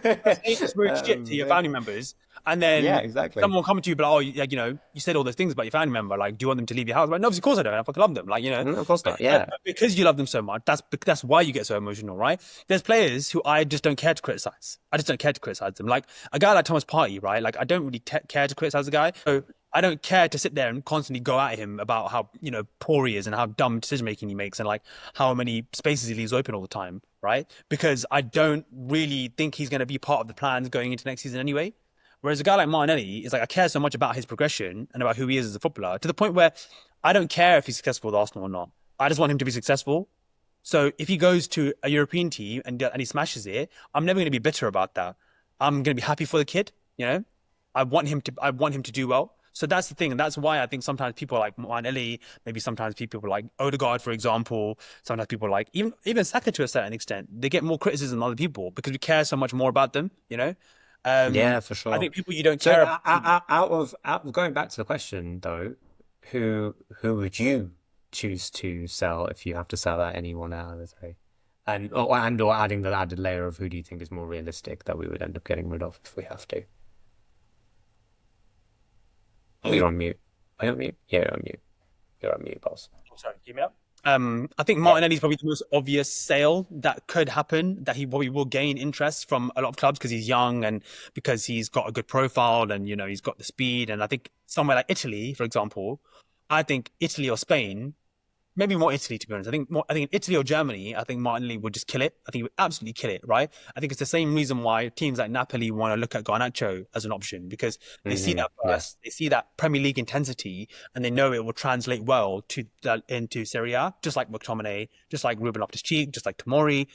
heinous rude shit to your family members, and then exactly. someone will come to you, but you said all those things about your family member. Like, do you want them to leave your house? Like, no, of course I don't. I fucking love them. Like, of course not. Yeah, because you love them so much. That's why you get so emotional, right? There's players who I just don't care to criticize. I just don't care to criticize them. Like a guy like Thomas Partey, right? Like I don't really care to criticize the guy. So I don't care to sit there and constantly go at him about how poor he is and how dumb decision making he makes and like how many spaces he leaves open all the time, right? Because I don't really think he's going to be part of the plans going into next season anyway. Whereas a guy like Martinelli is like, I care so much about his progression and about who he is as a footballer to the point where I don't care if he's successful with Arsenal or not. I just want him to be successful. So if he goes to a European team and he smashes it, I'm never going to be bitter about that. I'm going to be happy for the kid. You know, I want him to do well. So that's the thing, and that's why I think sometimes people like Martinelli, maybe sometimes people like Odegaard, for example, sometimes people like even Saka to a certain extent, they get more criticism than other people because we care so much more about them. You know, Yeah, for I sure. think people you don't So care about. out of going back to the question though, who would you choose to sell if you have to sell at anyone out of the three? And or adding the added layer of who do you think is more realistic that we would end up getting rid of if we have to? Oh, you're on mute. Are you on mute? Yeah, you're on mute. You're on mute, boss. Sorry, hear me out. I think Yeah. Martinelli is probably the most obvious sale that could happen, that he probably will gain interest from a lot of clubs because he's young and because he's got a good profile and, he's got the speed. And I think somewhere like Italy, for example, I think Italy or Spain, maybe more Italy, to be honest. I think in Italy or Germany, I think Martinelli would just kill it. I think he would absolutely kill it, right? I think it's the same reason why teams like Napoli want to look at Garnacho as an option because they see that Yeah. burst, they see that Premier League intensity, and they know it will translate well into Serie A, just like McTominay, just like Ruben Loftus-Cheek, just like Tomori.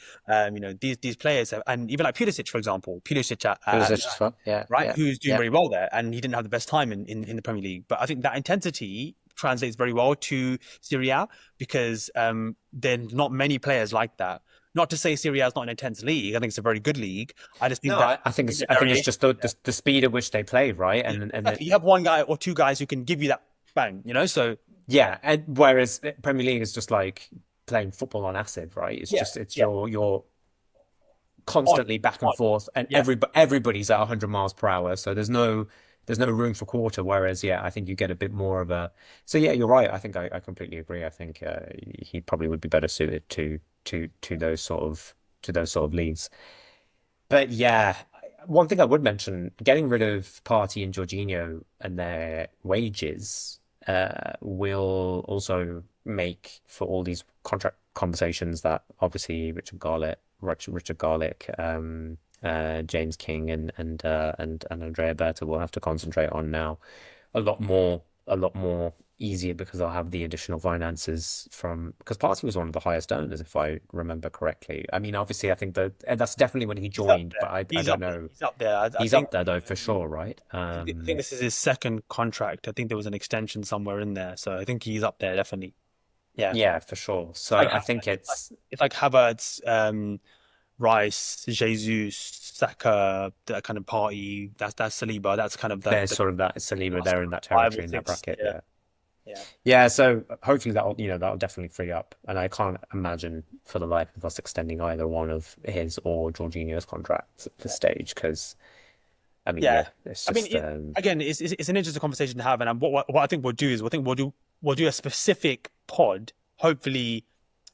These players, and even like Pulisic, for example, Pulisic It was at just fun. Yeah, right, yeah, who's doing yeah. very well there, and he didn't have the best time in the Premier League. But I think that intensity translates very well to Serie A because there's not many players like that. Not to say Serie A is not an intense league. I think it's a very good league. I just think No, that I think it's just the speed at which they play, right? And exactly, you have one guy or two guys who can give you that bang. So yeah, and whereas Premier League is just like playing football on acid, right? It's yeah, just it's yeah, you're on, constantly back and on, forth, and yeah, everybody's at 100 miles per hour, so there's no room for quarter. Whereas, yeah, I think you get a bit more of a. So yeah, you're right. I think I completely agree. I think he probably would be better suited to those sort of leagues. But yeah, one thing I would mention, getting rid of Party and Jorginho and their wages will also make for all these contract conversations that obviously Richard Garlick, James King, and Andrea Berta will have to concentrate on now a lot more easier because they'll have the additional finances from because Party was one of the highest earners if I remember correctly. I mean, obviously, I think that and that's definitely when he he's up joined, there. but I He's don't up there. know. He's up there. I He's think. up there though for sure, right? I think this is his second contract. I think there was an extension somewhere in there, so I think he's up there definitely. Yeah, Yeah, for sure. it's like So I think it's it's like Havertz, Rice, Jesus, Saka, that kind of party. That's Saliba. That's kind of there's the sort of that Saliba last there in that five or territory in that six. bracket. Yeah, Yeah. yeah. Yeah, so hopefully that'll definitely free up. And I can't imagine for the life of us extending either one of his or Jorginho's contracts at this stage because I mean, Yeah, yeah, it's I mean, just again, it's an interesting conversation to have, and what I think we'll do is we'll do a specific pod, hopefully,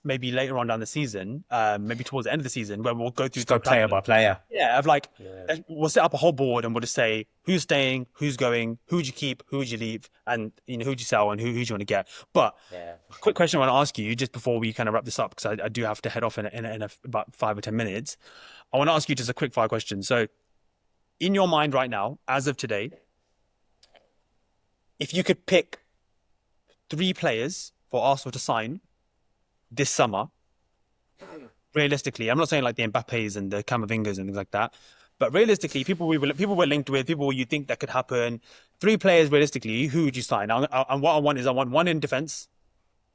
maybe later on down the season, maybe towards the end of the season, where we'll go through just go top plan. player by player. Yeah, of like Yeah. we'll set up a whole board and we'll just say who's staying, who's going, who'd you keep, who'd you leave, and who'd you sell and who do you want to get. But Yeah, for quick sure. question I want to ask you just before we kind of wrap this up because I do have to head off in about 5 or 10 minutes. I want to ask you just a quick fire question. So in your mind right now, as of today, if you could pick three players for Arsenal to sign this summer, realistically, I'm not saying like the Mbappes and the Camavingas and things like that, but realistically, people we're linked with, people you think that could happen. Three players realistically, who would you sign? And what I want is I want one in defense,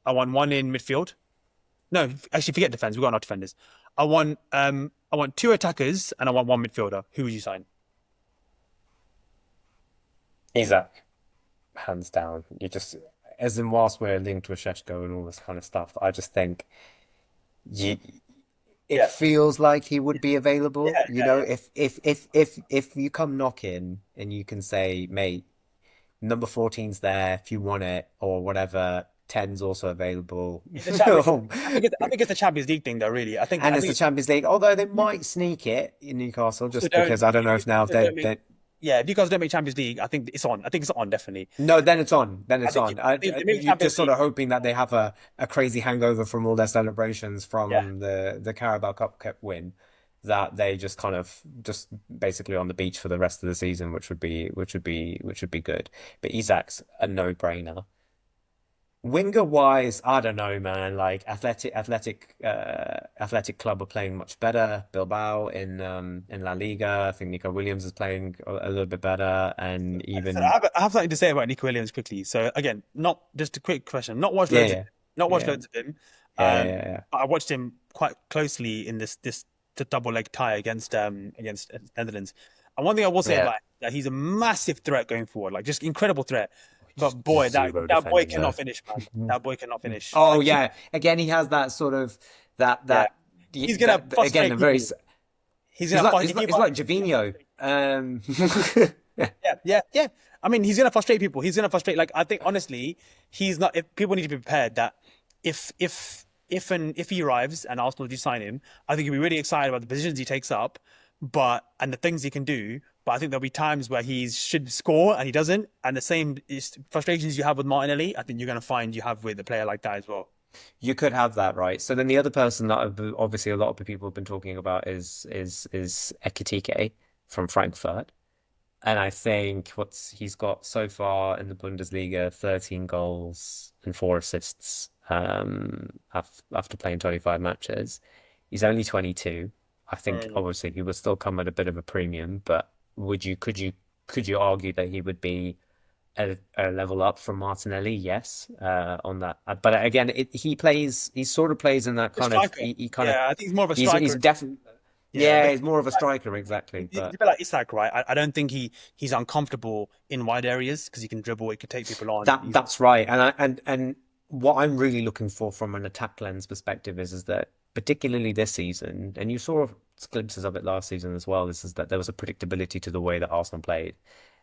I want one in midfield. No, actually, forget defense. We've got enough defenders. I want two attackers and I want one midfielder. Who would you sign? Isaac, hands down. You just as in whilst we're linked with Sheshko and all this kind of stuff, I just think you it Yeah, feels like he would be available. yeah, yeah, yeah. If you come knocking and you can say, mate, number 14's there if you want it or whatever, 10's also available. It's a champion. I think it's the Champions League thing, though. Really, And I it's the think Champions League, although they might sneak it in Newcastle so just don't because I don't know if now so they don't make they yeah. If you guys don't make Champions League, I think it's on. I think it's on definitely. no, then it's on. Then I it's think on. if they make You're Champions just sort League, of hoping that they have a crazy hangover from all their celebrations yeah, from the Carabao Cup win, that they just kind of just basically on the beach for the rest of the season, which would be good. But Isak's a no-brainer. Winger wise, I don't know, man. Like Athletic Club are playing much better. Bilbao in La Liga. I think Nico Williams is playing a little bit better, and So even I have something to say about Nico Williams quickly. So again, not just a quick question. Not watched yeah, loads of yeah, not watched yeah, loads of him. yeah, yeah, yeah. But I watched him quite closely in this the double leg tie against Netherlands. And one thing I will say Yeah. about him, that he's a massive threat going forward, like just incredible threat. But boy, Just that zero that boy defending cannot there. finish, man. That boy cannot finish. Oh Like yeah, again he has that sort of that yeah, that he's gonna again frustrate a very people. He's gonna frust- if you he's like Javinho. Yeah, yeah, yeah. I mean, he's gonna frustrate people. He's gonna frustrate. Like, I think honestly, he's not. If people need to be prepared that if he arrives and Arsenal do sign him, I think he'll be really excited about the positions he takes up, but and the things he can do. But I think there'll be times where he should score and he doesn't. And the same is frustrations you have with Martinelli. I think you're gonna find you have with a player like that as well. You could have that, right? So then the other person that obviously a lot of the people have been talking about is Ekitike from Frankfurt. And I think what's he's got so far in the Bundesliga, 13 goals and 4 assists after playing 25 matches. He's only 22. I think Mm. obviously he would still come at a bit of a premium, but could you argue that he would be a level up from Martinelli? Yes, on that. But again, he sort of plays in that The kind of striker. he kind of Yeah, I think he's more of a he's striker. definitely Yeah, yeah, but he's more of a striker exactly, he's but. a bit like Isak, right? I don't think he's uncomfortable in wide areas because he can dribble, he can take people on. That's right, and and what I'm really looking for from an attack lens perspective is that particularly this season, and you saw glimpses of it last season as well, is that there was a predictability to the way that Arsenal played,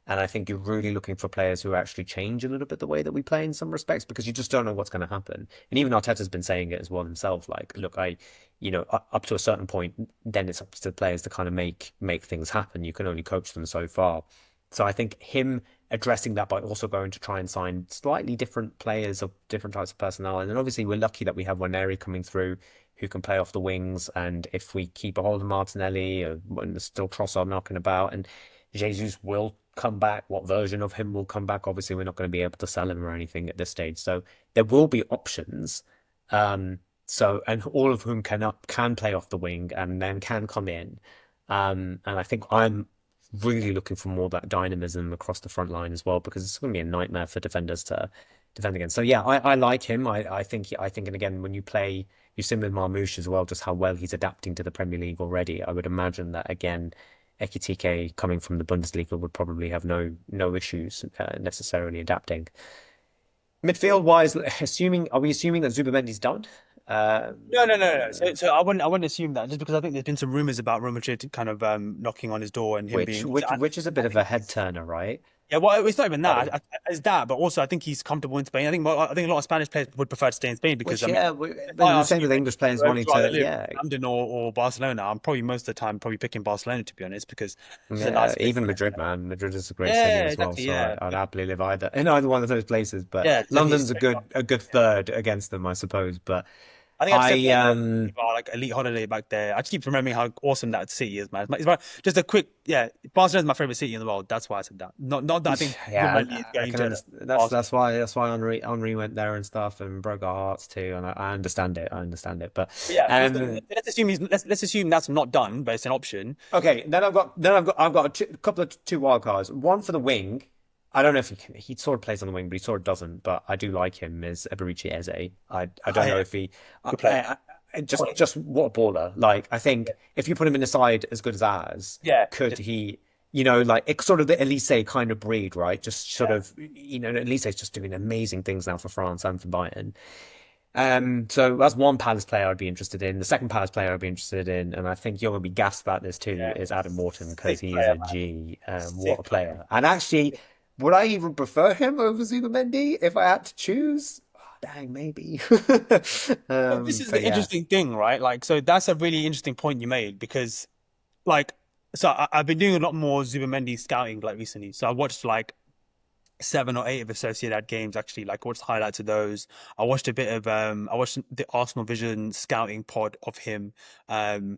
and I think you're really looking for players who actually change a little bit the way that we play in some respects because you just don't know what's going to happen. And even Arteta's been saying it as well himself, like, look, up to a certain point, then it's up to the players to kind of make things happen. You can only coach them so far. So I think him addressing that by also going to try and sign slightly different players of different types of personnel. And then obviously we're lucky that we have Waneri coming through who can play off the wings. And if we keep a hold of Martinelli, when there's still Trossard knocking about, and Jesus will come back, what version of him will come back? Obviously, we're not going to be able to sell him or anything at this stage. So there will be options. And all of whom can play off the wing and then can come in. And I think I'm really looking for more of that dynamism across the front line as well because it's going to be a nightmare for defenders to defend against. So yeah, I like him. I think, and again, when you play, you've seen with Marmoush as well, just how well he's adapting to the Premier League already. I would imagine that again, Ekitike coming from the Bundesliga would probably have no issues necessarily adapting. Midfield wise, are we assuming that Zubamendi's done? No. So I wouldn't assume that just because I think there's been some rumors about Real Madrid kind of knocking on his door and him Which being. which which is a bit I of a think head turner, right? yeah, well, it's not even That that. It's that, but also I think he's comfortable in Spain. I think a lot of Spanish players would prefer to stay in Spain because which I mean, yeah, if I then the ask same you with English players where would wanting you rather to live, yeah, London or Barcelona, I'm probably most of the time probably picking Barcelona to be honest because it's a yeah, nice place even to live. Madrid, man. Madrid is a great city Yeah, as well, exactly. so Yeah, I'd happily live either in either one of those places. But yeah. So he's. London's a good third against them, I suppose. But I think I just said I about like elite holiday back there. I just keep remembering how awesome that city is, man. Just a quick, yeah. Barcelona's my favorite city in the world. That's why I said that. Not that I think yeah, Juventus is I going can to understand. Barcelona. That's why Henri went there and stuff and broke our hearts too. And I understand it. I understand it. But But yeah, um, let's assume that's not done, but it's an option. okay, I've got a couple of two wild cards. One for the wing. I don't know if he sort of plays on the wing, but he sort of doesn't. But I do like him as Eberici Eze. I don't know Yeah, if he good player. just what a baller. Like I think if you put him in a side as good as ours, Yeah, could he? Like it's sort of the Elise kind of breed, right? Just sort of Elise is just doing amazing things now for France and for Bayern. So that's one Palace player I'd be interested in. The second Palace player I'd be interested in, and I think you're gonna be gassed about this too, yeah. is Adam Morton because Sick he is player, a man. G. What Sick a player. player! And actually, would I even prefer him over Zubamendi if I had to choose? Oh, dang, maybe. But this is But the yeah, interesting thing, right? Like, so that's a really interesting point you made because, like, I've been doing a lot more Zubamendi scouting like recently. So I watched like 7 or 8 of Associated games actually. Like, watched highlights of those. I watched the Arsenal Vision scouting pod of him. Um,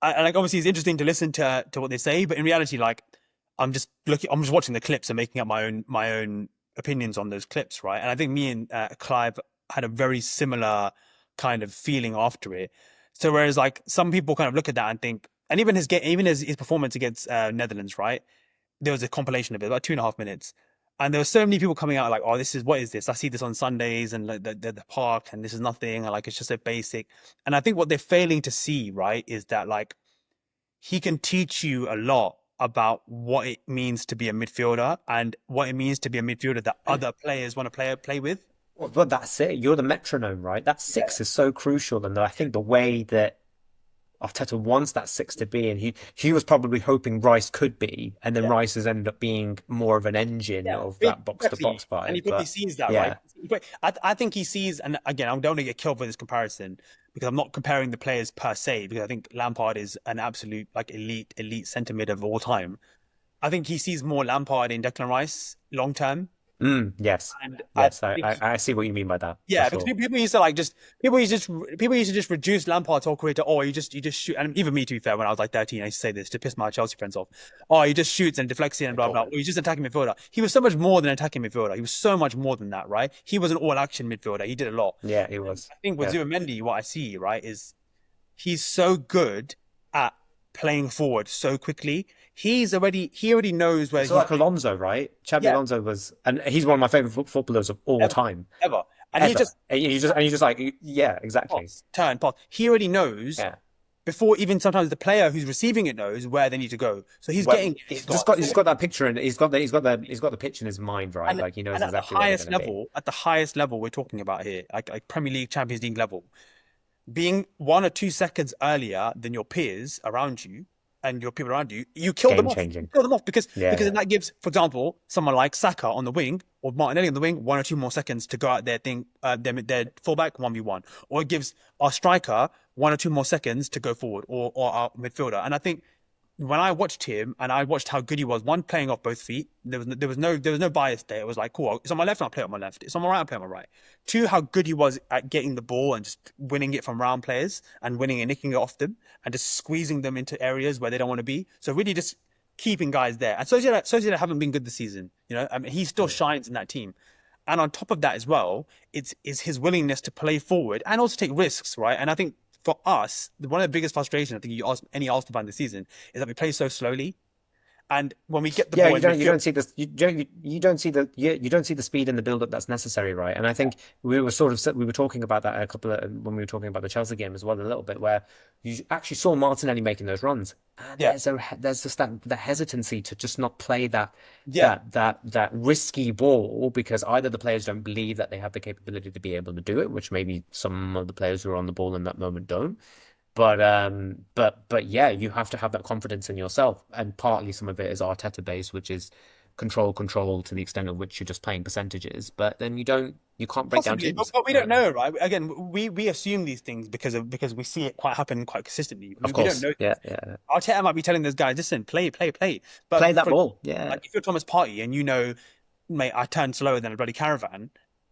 and like obviously it's interesting to listen to what they say, but in reality, like I'm just watching the clips and making up my own opinions on those clips, right? And I think me and Clive had a very similar kind of feeling after it. So whereas like some people kind of look at that and think, and even his performance against Netherlands, right? There was a compilation of it, about 2.5 minutes. And there were so many people coming out like, oh, what is this? I see this on Sundays and like the park, and this is nothing. And like, it's just a basic. And I think what they're failing to see, right, is that like he can teach you a lot about what it means to be a midfielder and what it means to be a midfielder that other players want to play with. Well, but that's it. You're the metronome, right? That six is so crucial, and I think the way that Arteta wants that six to be, and he was probably hoping Rice could be, and then Rice has ended up being more of an engine of that box to box vibe. And he probably sees that, right? I think he sees, and again, I don't want to get killed for this comparison because I'm not comparing the players per se, because I think Lampard is an absolute like elite centre mid of all time. I think he sees more Lampard in Declan Rice long term. Yes, And yes, I see what you mean by that. Yeah, because people used to like people used to just reduce Lampard's whole career to, oh, you just shoot. And even me, to be fair, when I was like 13, I used to say this to piss my Chelsea friends off. Oh, he just shoots and deflects in and blah blah. Or he's just attacking midfielder. He was so much more than attacking midfielder. He was so much more than that, right? He was an all action midfielder. He did a lot. Yeah, he was. I think with Zubimendi, what I see, right, is he's so good at playing forward so quickly. He already knows where. It's like Alonso, right? Xabi Alonso was, and he's one of my favorite footballers of all time, ever. And he's just like, yeah, exactly. Pass. He already knows before even sometimes the player who's receiving it knows where they need to go. So he's getting. He's got that picture, and he's got the pitch in his mind, right? Like he knows exactly. At the highest level we're talking about here, like Premier League, Champions League level, being 1 or 2 seconds earlier than your peers around you. And your people around you, you kill them off. You kill them off because then that gives, for example, someone like Saka on the wing or Martinelli on the wing 1 or 2 more seconds to go out their fullback 1v1, or it gives our striker 1 or 2 more seconds to go forward, or our midfielder. And I think when I watched him and I watched how good he was, one, playing off both feet, there was no bias there. It was like, cool, it's on my left, I'll play it on my left. It's on my right, I'll play it on my right. 2, how good he was at getting the ball and just winning it from round players and winning and nicking it off them and just squeezing them into areas where they don't want to be. So really just keeping guys there. And Sociedad haven't been good this season. You know, I mean, he still shines in that team. And on top of that as well, it's his willingness to play forward and also take risks, right? And I think for us, one of the biggest frustrations I think you ask any Arsenal fan this season is that we play so slowly. And when we get the ball, you don't see the speed and the build up that's necessary, right? And I think we were talking about that when we were talking about the Chelsea game as well a little bit, where you actually saw Martinelli making those runs. And there's just the hesitancy to just not play that risky ball, because either the players don't believe that they have the capability to be able to do it, which maybe some of the players who are on the ball in that moment don't. But yeah, you have to have that confidence in yourself, and partly some of it is Arteta based, which is control to the extent of which you're just playing percentages. But then you can't break down teams. But we don't know, right? Again, we assume these things because we see it happen quite consistently. Of course, we don't know. Yeah. Arteta might be telling those guys, listen, play. But play that ball. Yeah. Like if you're Thomas Partey and you know, mate, I turn slower than a bloody caravan,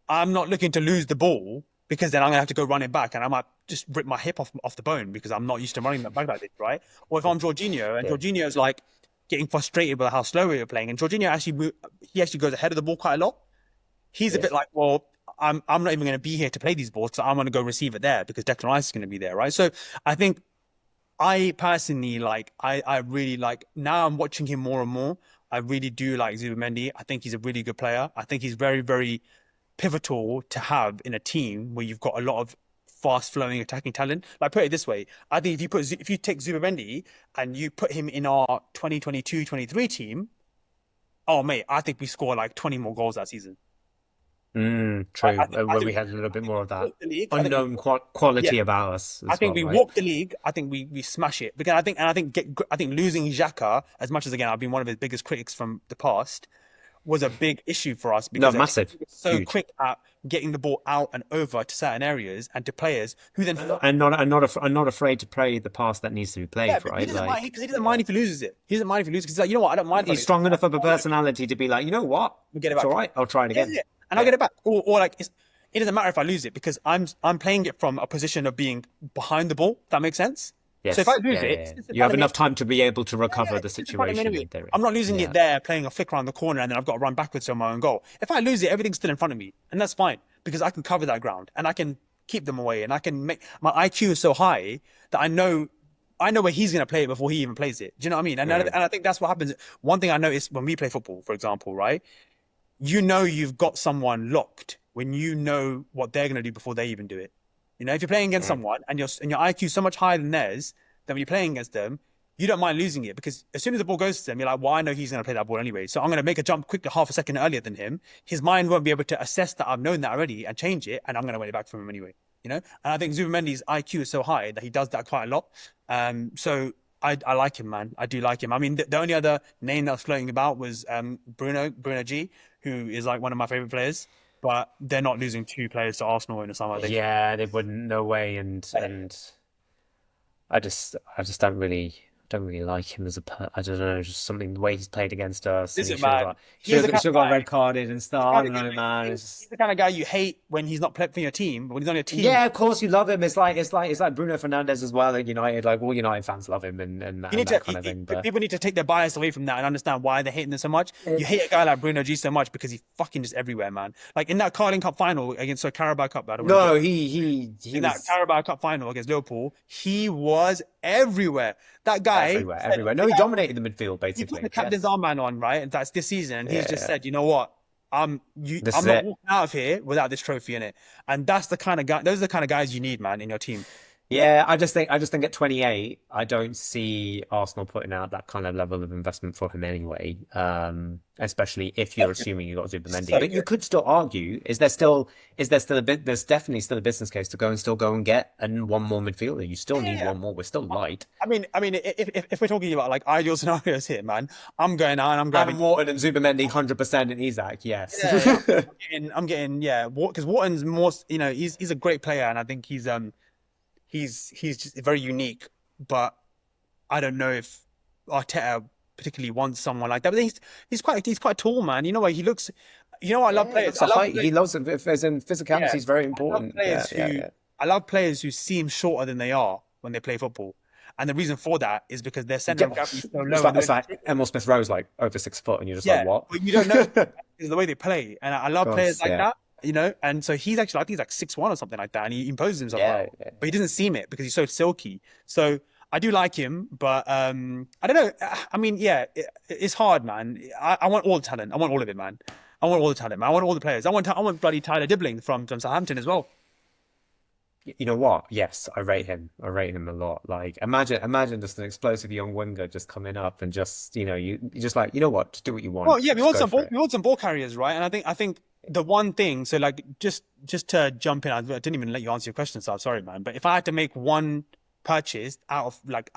I'm not looking to lose the ball, because then I'm going to have to go run it back and I might just rip my hip off the bone because I'm not used to running that back like this, right? Or if I'm Jorginho and Jorginho's like getting frustrated by how slow we're playing, and Jorginho actually goes ahead of the ball quite a lot. He's a bit like, well, I'm not even going to be here to play these balls, so I'm going to go receive it there because Declan Rice is going to be there, right? So I think I personally I really like, now I'm watching him more and more. I really do like Zubimendi. I think he's a really good player. I think he's very, very pivotal to have in a team where you've got a lot of fast-flowing attacking talent. Like, put it this way, I think if you take Zubimendi and you put him in our 2022-23 team, oh mate, I think we score like 20 more goals that season. True. Where we had a little bit more of that unknown quality about us. I think we walk the league. I think we smash it, because I think losing Xhaka, as much as again I've been one of his biggest critics from the past, was a big issue for us, because massive, so huge. Quick at getting the ball out and over to certain areas and to players who then and not afraid to play the pass that needs to be played, right? Because he doesn't mind if he loses it. He doesn't mind if he loses, because he's like, you know what, I don't mind. He's strong enough of a personality to be like, you know what, we'll get it back. It's all right, I'll try it again, and I'll get it back. Or like, it doesn't matter if I lose it, because I'm playing it from a position of being behind the ball. If that makes sense. So if I Yes, lose yeah, it, yeah, yeah. it's in You front have of me. enough time to be able to Yeah, yeah, recover the it's in front of me situation anyway. in theory. I'm not losing it Yeah. there, playing a flick around the corner, and then I've got to run backwards to my own goal. If I lose it, everything's still in front of me, and that's fine because I can cover that ground and I can keep them away, and I can make my IQ is so high that I know where he's going to play it before he even plays it. Do you know what I mean? And Mm. I think that's what happens. One thing I noticed when we play football, for example, right? You know you've got someone locked when you know what they're going to do before they even do it. You know, if you're playing against Mm. someone and your IQ is so much higher than theirs, then when you're playing against them, you don't mind losing it because as soon as the ball goes to them, you're like, well, I know he's going to play that ball anyway. So I'm going to make a jump quickly, half a second earlier than him. His mind won't be able to assess that I've known that already and change it, and I'm going to win it back from him anyway. You know, and I think Zubamendi's IQ is so high that he does that quite a lot. So I like him, man. I do like him. I mean, the only other name that was floating about was Bruno G, who is like one of my favorite players. But they're not losing two players to Arsenal in the summer. They Yeah, they wouldn't. No way. And I just don't really like him as a I don't know, just something the way he's played against us, and listen, man. He's the he kind should of have got guy. red carded and stuff. He's the I kind don't of guy. know, man. He's the kind of guy you hate when he's not playing for your team, but when he's on your team, Yeah, of course you love him. It's like Bruno Fernandes as well at United. Like all United fans love him you and need to that kind of thing. But people need to take their bias away from that and understand why they're hating them so much. You hate a guy like Bruno G so much because he's fucking just everywhere, man. Like in that Carling Cup final against Carabao Cup, I don't want to get no, he in that was Carabao Cup final against Liverpool, he was everywhere. That guy everywhere, said, everywhere. No, he dominated the midfield he put basically. the captain's Yes. armband on, right? And that's this season, and he's Yeah, just yeah. said, you know what? This I'm is not it. walking out of here without this trophy in it. And that's the kind of guy. Those are the kind of guys you need, man, in your team. Yeah, I just think at 28, I don't see Arsenal putting out that kind of level of investment for him anyway. Especially if you're assuming you got Zubimendi. So But you could still argue, is there still a bit, there's definitely still a business case to go and get one more midfielder. You still need yeah. one more. We're still light. I mean, if we're talking about like ideal scenarios here, man, I'm going out and I'm Adam grabbing. Wharton and Zubimendi, 100% and Isak, yes. Yeah, I'm getting yeah, because Wharton's more, you know, he's a great player, and I think he's just very unique. But I don't know if Arteta particularly wants someone like that. But he's quite tall, man. You know what? He looks. You know what? I love Yeah, he players. looks I a love height. players. He loves it. As in physicality Yeah, is very I love important. Yeah, players yeah, who yeah. I love players who seem shorter than they are when they play football. And the reason for that is because their center of Yeah, gravity is so it's low, and like the way it's they like dribble. Emil Smith Rowe's like over 6 foot, and you're just like, Yeah, what? but you don't know because the way they play. And I Of love players course, like yeah, that, you know. And so he's actually, I think he's like 6'1" or something like that, and he imposes himself yeah, well, yeah. but he doesn't seem it because he's so silky. So I do like him, but I don't know. I mean, yeah, it's hard, man. I want all the talent. I want all of it, man. I want all the talent, man. I want all the players. I want bloody Tyler Dibbling from Southampton as well. You know what? Yes, I rate him. I rate him a lot. Like, imagine just an explosive young winger just coming up and just, you just like, you know what? Just do what you Well, want. yeah, Just go for it. we want some ball carriers, right? And I think the one thing, so like just to jump in, I didn't even let you answer your question, so I'm sorry, man. But if I had to make one purchase out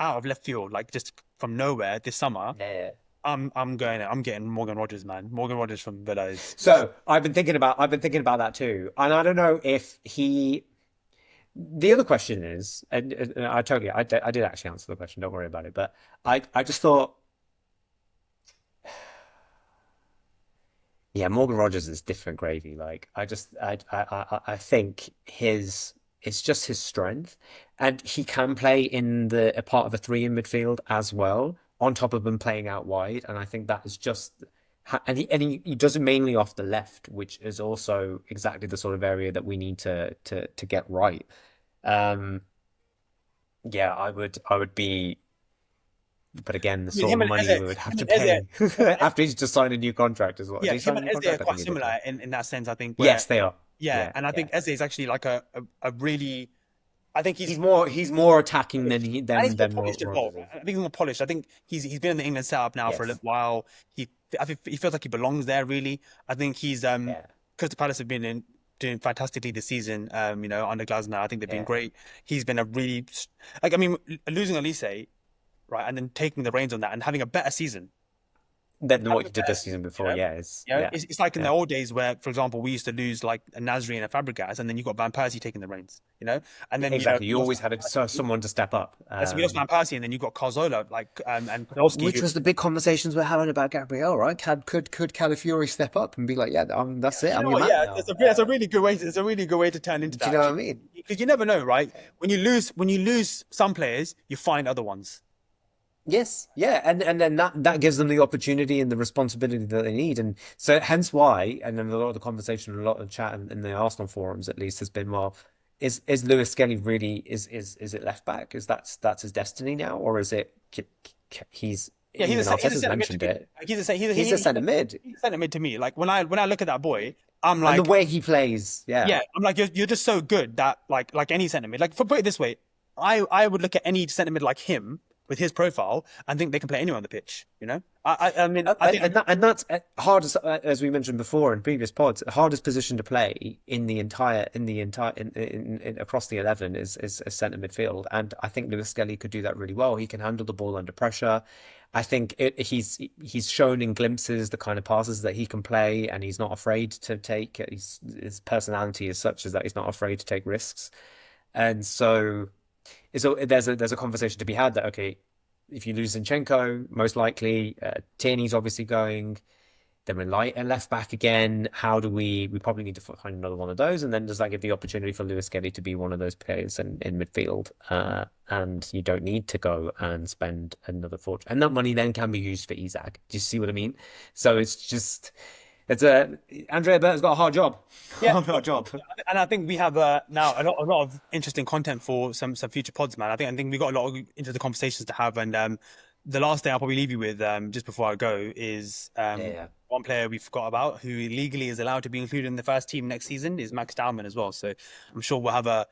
of left field, like just from nowhere this summer, Yeah. I'm getting Morgan Rogers, man. Morgan Rogers from Villa is So I've been thinking about that too, and I don't know if he. The other question is, and I did actually answer the question. Don't worry about it. But I just thought, yeah, Morgan Rogers is different gravy. Like I think it's just his strength, and he can play in a part of a three in midfield as well, on top of him playing out wide. And I think that is just, and he does it mainly off the left, which is also exactly the sort of area that we need to get right. Um, yeah, I would be, but again, the I mean sort him of and money Eze, we would have him to and Eze, pay after he's just signed a new contract as well. Did yeah, he him sign a and new Eze are contract? I think quite he did. similar Yeah. in that sense, I think, where Yes, they are. yeah, Yeah, and I yeah. think Eze is actually like a really I think He's more attacking than he and than he's more than polished as well. Rodgers is. I think he's more polished. I think he's been in the England setup now for a Yes. little while. I think he feels like he belongs there really. I think he's Yeah. Crystal Palace have been doing fantastically this season. You know, under Glasner, I think they've been Yeah. great. He's been a really like I mean losing Elise, right, and then taking the reins on that and having a better season. Than what you did this Fabregas, season you before. know. Yeah, yeah, It's like in the yeah. old days where, for example, we used to lose like a Nasri and a Fabregas, and then you got Van Persie taking the reins, and then Exactly. we You lost always had someone to step up. we lost Van Persie, and then you got Carzola, like and Podolski, Which who was the big conversations we're having about Gabriel, right? Could Calafiori step up and be like, yeah, that's it, you I'm know your what? man Yeah, now. that's a really good way. It's a really good way to turn into Do you that, know what I actually, mean? because you never know, right? When you lose some players, you find other ones. Yes, yeah, and then that gives them the opportunity and the responsibility that they need, and so hence why, and then a lot of the conversation, a lot of the chat in the Arsenal forums at least has been, well, is Lewis Skelly really is it left back? Is that's his destiny now, or is it he's Yeah, even he's a Arteta's centre mid to mentioned me. it. Like he's a he, He's a centre mid, he's a centre mid to me. Like when I look at that boy, I'm and the like, way he plays, yeah. yeah, I'm like, you're just so good that like any centre mid. Like, for put it this way, I would look at any centre mid like him with his profile and think they can play anywhere on the pitch. I mean, I think And that's hardest, as we mentioned before in previous pods, hardest position to play in across the 11 is a centre midfield, and I think Lewis Skelly could do that really well. He can handle the ball under pressure. I think he's shown in glimpses the kind of passes that he can play, and he's not afraid to take. His personality is such as that he's not afraid to take risks, and so there's a conversation to be had that, okay, if you lose Zinchenko, most likely Tierney's obviously going. Then we're light and left back again. How do we probably need to find another one of those? And then does that give the opportunity for Lewis Skelly to be one of those players in midfield? And you don't need to go and spend another fortune. And that money then can be used for Isak. Do you see what I mean? So it's Andrea Berta's got a hard job. yeah, Hard job. and I think we have now a lot of interesting content for some future pods, man. I think we got a lot of interesting conversations to have, and the last thing I'll probably leave you with, just before I go, is Yeah. one player we forgot about who legally is allowed to be included in the first team next season is Max Dowman as well. So I'm sure we'll have a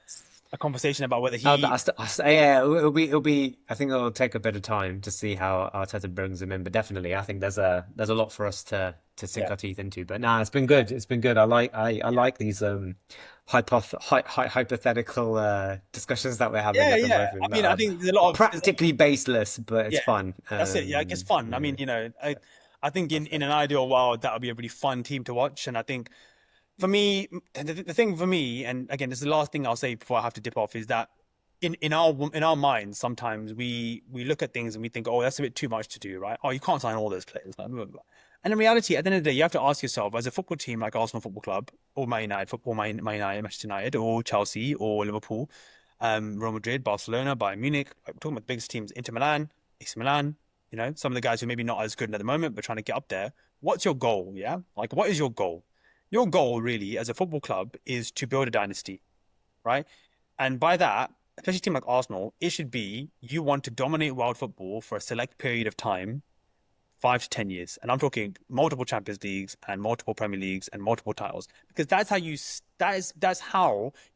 conversation about whether he. Yeah, it'll be. I think it'll take a bit of time to see how Arteta brings him in, but definitely, I think there's a lot for us to sink Yeah. our teeth into. But nah, it's been good. It's been good. I like these hypothetical discussions that we're having Yeah, at the yeah. I moment. mean, I think there's a lot of Practically baseless, but it's yeah, fun. that's it. Yeah, it gets fun. I Yeah, mean, I think in an ideal world that would be a really fun team to watch, and I think for me, the thing for me, and again, this is the last thing I'll say before I have to dip off, is that in our minds, sometimes we look at things and we think, oh, that's a bit too much to do, right? Oh, you can't sign all those players, like, blah, blah, blah. And in reality, at the end of the day, you have to ask yourself, as a football team like Arsenal Football Club, or Man United, Man United, Manchester United, or Chelsea, or Liverpool, Real Madrid, Barcelona, Bayern Munich, like, we're talking about the biggest teams, Inter Milan, AC Milan, some of the guys who maybe not as good at the moment, but trying to get up there. What's your goal? Yeah, like, what is your goal? Your goal, really, as a football club, is to build a dynasty, right? And by that, especially a team like Arsenal, it should be you want to dominate world football for a select period of time, 5 to 10 years. And I'm talking multiple Champions Leagues and multiple Premier Leagues and multiple titles, because that's how you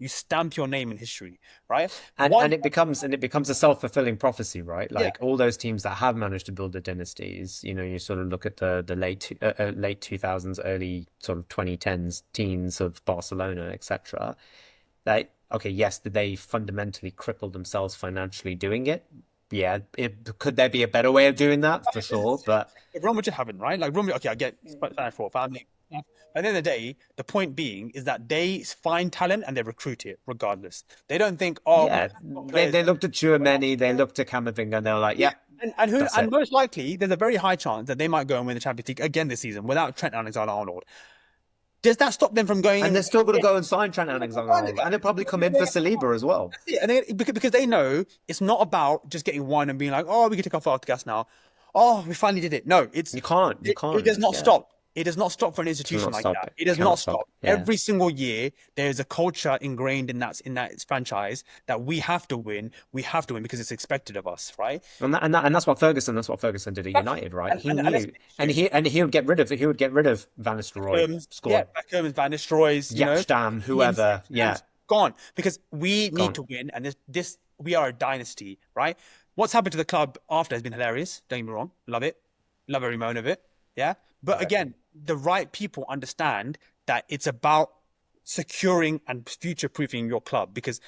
stamp your name in history, right? and it becomes a self-fulfilling prophecy, right? Yeah, Like all those teams that have managed to build the dynasties, you sort of look at the late 2000s, early sort of 2010s teens of Barcelona, etc. Like, okay, yes, did they fundamentally cripple themselves financially doing it? Yeah, could there be a better way of doing that? For sure, but Real Madrid haven't, right? Like Real Madrid, okay, I get for family. At the end of the day, the point being is that they find talent and they recruit it regardless. They don't think, oh, we yeah, got they players. they looked at Chouameni, they looked at Camavinga, and they were like, Yeah, yeah, and that's it. most likely there's a very high chance that they might go and win the Champions League again this season without Trent Alexander-Arnold. Does that stop them from And they're going? still going to go and sign Trent Alexander-Arnold, and they'll probably come in for Saliba as well. Yeah, and because they know it's not about just getting one and being like, oh, we can take off our gas now. Oh, we finally did it. No, You it does can't. not Yeah, stop. It does not stop for an do institution not like stop that. it. It does not Cannot stop. stop. Yeah. Every single year, there is a culture ingrained in that franchise that we have to win. We have to win because it's expected of us, right? And that's what Ferguson did at Exactly. United, right? He And let's knew, be and serious. he would get rid of Van Nistelrooy, Yeah, squad, Beckham and Van Nistelrooy's, Yapstam, Ian whoever. Yeah, gone because we need gone. to win, and this we are a dynasty, right? What's happened to the club after has been hilarious. Don't get me wrong, love it, love every moment of it, yeah. But again, the right people understand that it's about securing and future-proofing your club, because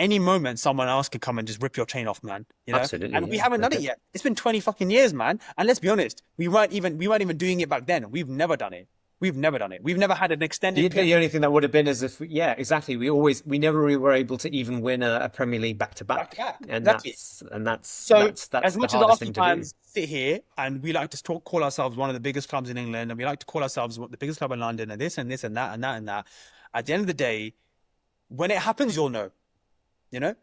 any moment someone else could come and just rip your chain off, man. You know, Absolutely, and we yeah. haven't done it yet. It's been 20 fucking years, man. And let's be honest, we weren't even doing it back then. We've never done it. We've never done it. We've never had an extended period. The only thing that would have been is if, yeah, exactly. We never really were able to even win a Premier League back to back, and Exactly. that's So that's as the much as hardest Arsenal thing to do. fans sit here and we like to call ourselves one of the biggest clubs in England, and we like to call ourselves the biggest club in London, and this and this and that and that and that. At the end of the day, when it happens, you'll know. You know?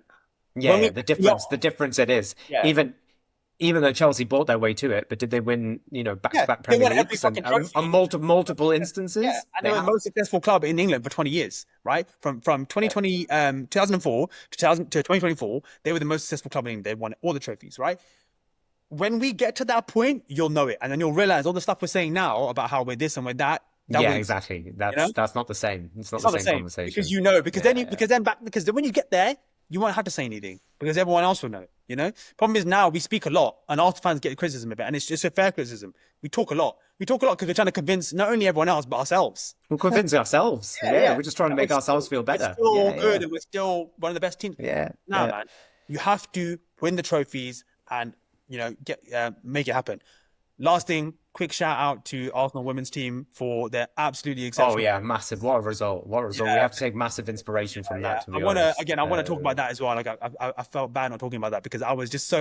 Yeah, the difference it is. Yeah. Even though Chelsea bought their way to it, but did they win, back-to-back they Premier won every Leagues fucking trophy. on multiple instances? Yeah, and they were the most successful club in England for 20 years, right? From 2020, 2004 to 2024, they were the most successful club in England. They won all the trophies, right? When we get to that point, you'll know it, and then you'll realize all the stuff we're saying now about how we're this and we're that. Yeah, exactly. That's not the same. It's not the same conversation. Because because when you get there, you won't have to say anything because everyone else will know. You know, problem is now we speak a lot, and Arsenal fans get criticism of it, and it's just a fair criticism. We talk a lot. We talk a lot because we're trying to convince not only everyone else but ourselves. We're convincing ourselves. Yeah, we're just trying to make ourselves feel better. We're still good, and we're still one of the best teams. Yeah. Man, you have to win the trophies and make it happen. Last thing, quick shout out to Arsenal women's team for their absolutely exceptional. Oh yeah, massive! What a result! What a result! We have to take massive inspiration from that. To be honest. I want to talk about that as well. Like I felt bad not talking about that because I was just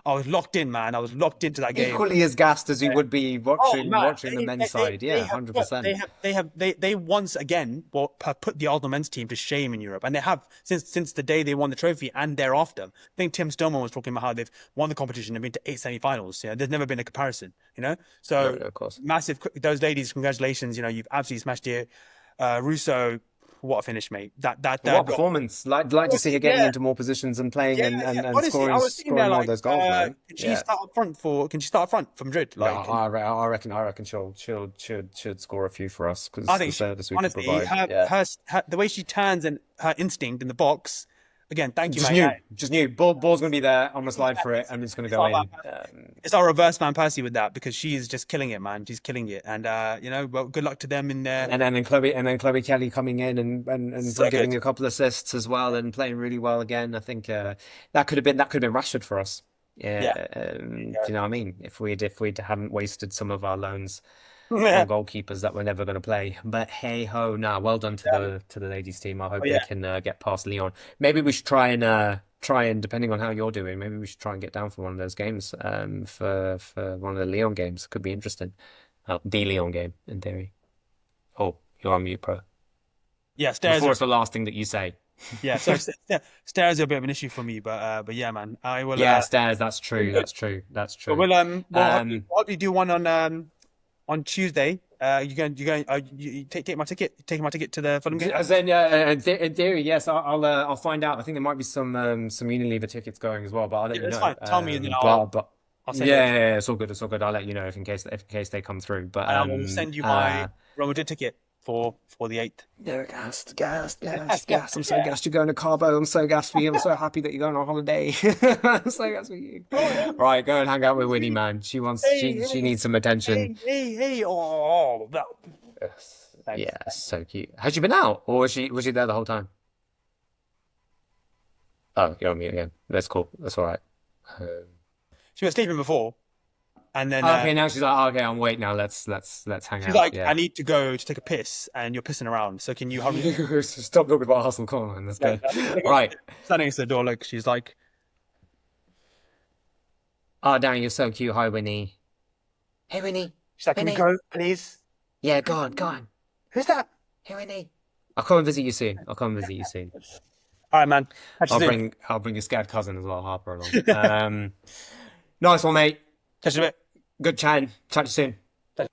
I was locked in, man. I was locked into that game. Equally as gassed as you would be watching the men's side. Yeah, 100%. They once again put the Arsenal men's team to shame in Europe, and they have since the day they won the trophy and thereafter. I think Tim Stillman was talking about how they've won the competition and been to 8 semi-finals. There's never been a comparison. So of course. Massive. Those ladies, congratulations. You've absolutely smashed it. Russo. What a finish, mate! What a performance! Like to see her getting into more positions and playing and honestly, scoring more of those goals, man. Can she start up front for Madrid? I reckon she'll score a few for us because the service we can provide. The way she turns and her instinct in the box. Again, thank you, Just knew. Ball's going to be there on the slide for it, and it's going to go in. It's our reverse Van Persie with that because she's just killing it, man. She's killing it, and well, good luck to them in there. And then Chloe Kelly coming in and giving a couple of assists as well, and playing really well again. I think that could have been Rashford for us. Do you know what I mean? If we hadn't wasted some of our loans. On goalkeepers that we're never going to play, but hey ho, well done to the ladies team. I hope they can get past Lyon. Maybe we should try and depending on how you're doing, maybe we should try and get down for one of those games. For one of the Lyon games, could be interesting. The Lyon game in theory. Oh, you're on mute, bro. Yeah, stairs. Before it's the last thing that you say. Yeah, so stairs are a bit of an issue for me, but yeah, man, I will. Yeah, stairs. That's true. That's true. But we'll probably do one on Tuesday. You take my ticket to the Fulham game. As in theory, yes. I'll find out. I think there might be some Unilever tickets going as well, but I'll let you know. It's fine. Tell me and then I'll send you. Yeah, it's all good. It's all good. I'll let you know if in case they come through. But I will send you my Real Madrid ticket for the 8th. Yeah, gassed. I'm so gassed you're going to Cabo. I'm so gassed for you. I'm so happy that you're going on holiday. I'm so gassed for you. Right, go and hang out with Winnie, man. She needs some attention. Hey. Oh, that. Yeah, so cute. Has she been out, or was she there the whole time? Oh, you're on mute again. That's cool. That's all right. She was sleeping before. And then okay, now she's like, okay, I'm awake now. Let's hang out. She's like, I need to go to take a piss, and you're pissing around. So can you hurry? Stop talking about Arsenal, come on, let's go. Right, standing next to the door, like she's like, "Oh, Dan, you're so cute. Hi, Winnie. Hey, Winnie. She's like, Winnie. Can we go, please? Yeah, go on. Who's that? Hey, Winnie. I'll come and visit you soon. All right, man. I'll bring your scared cousin as well, Harper, along. Nice one, mate. Catch you in a bit. Good chatting. Chat to you soon.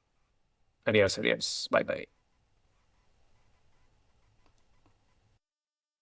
Adios. Bye.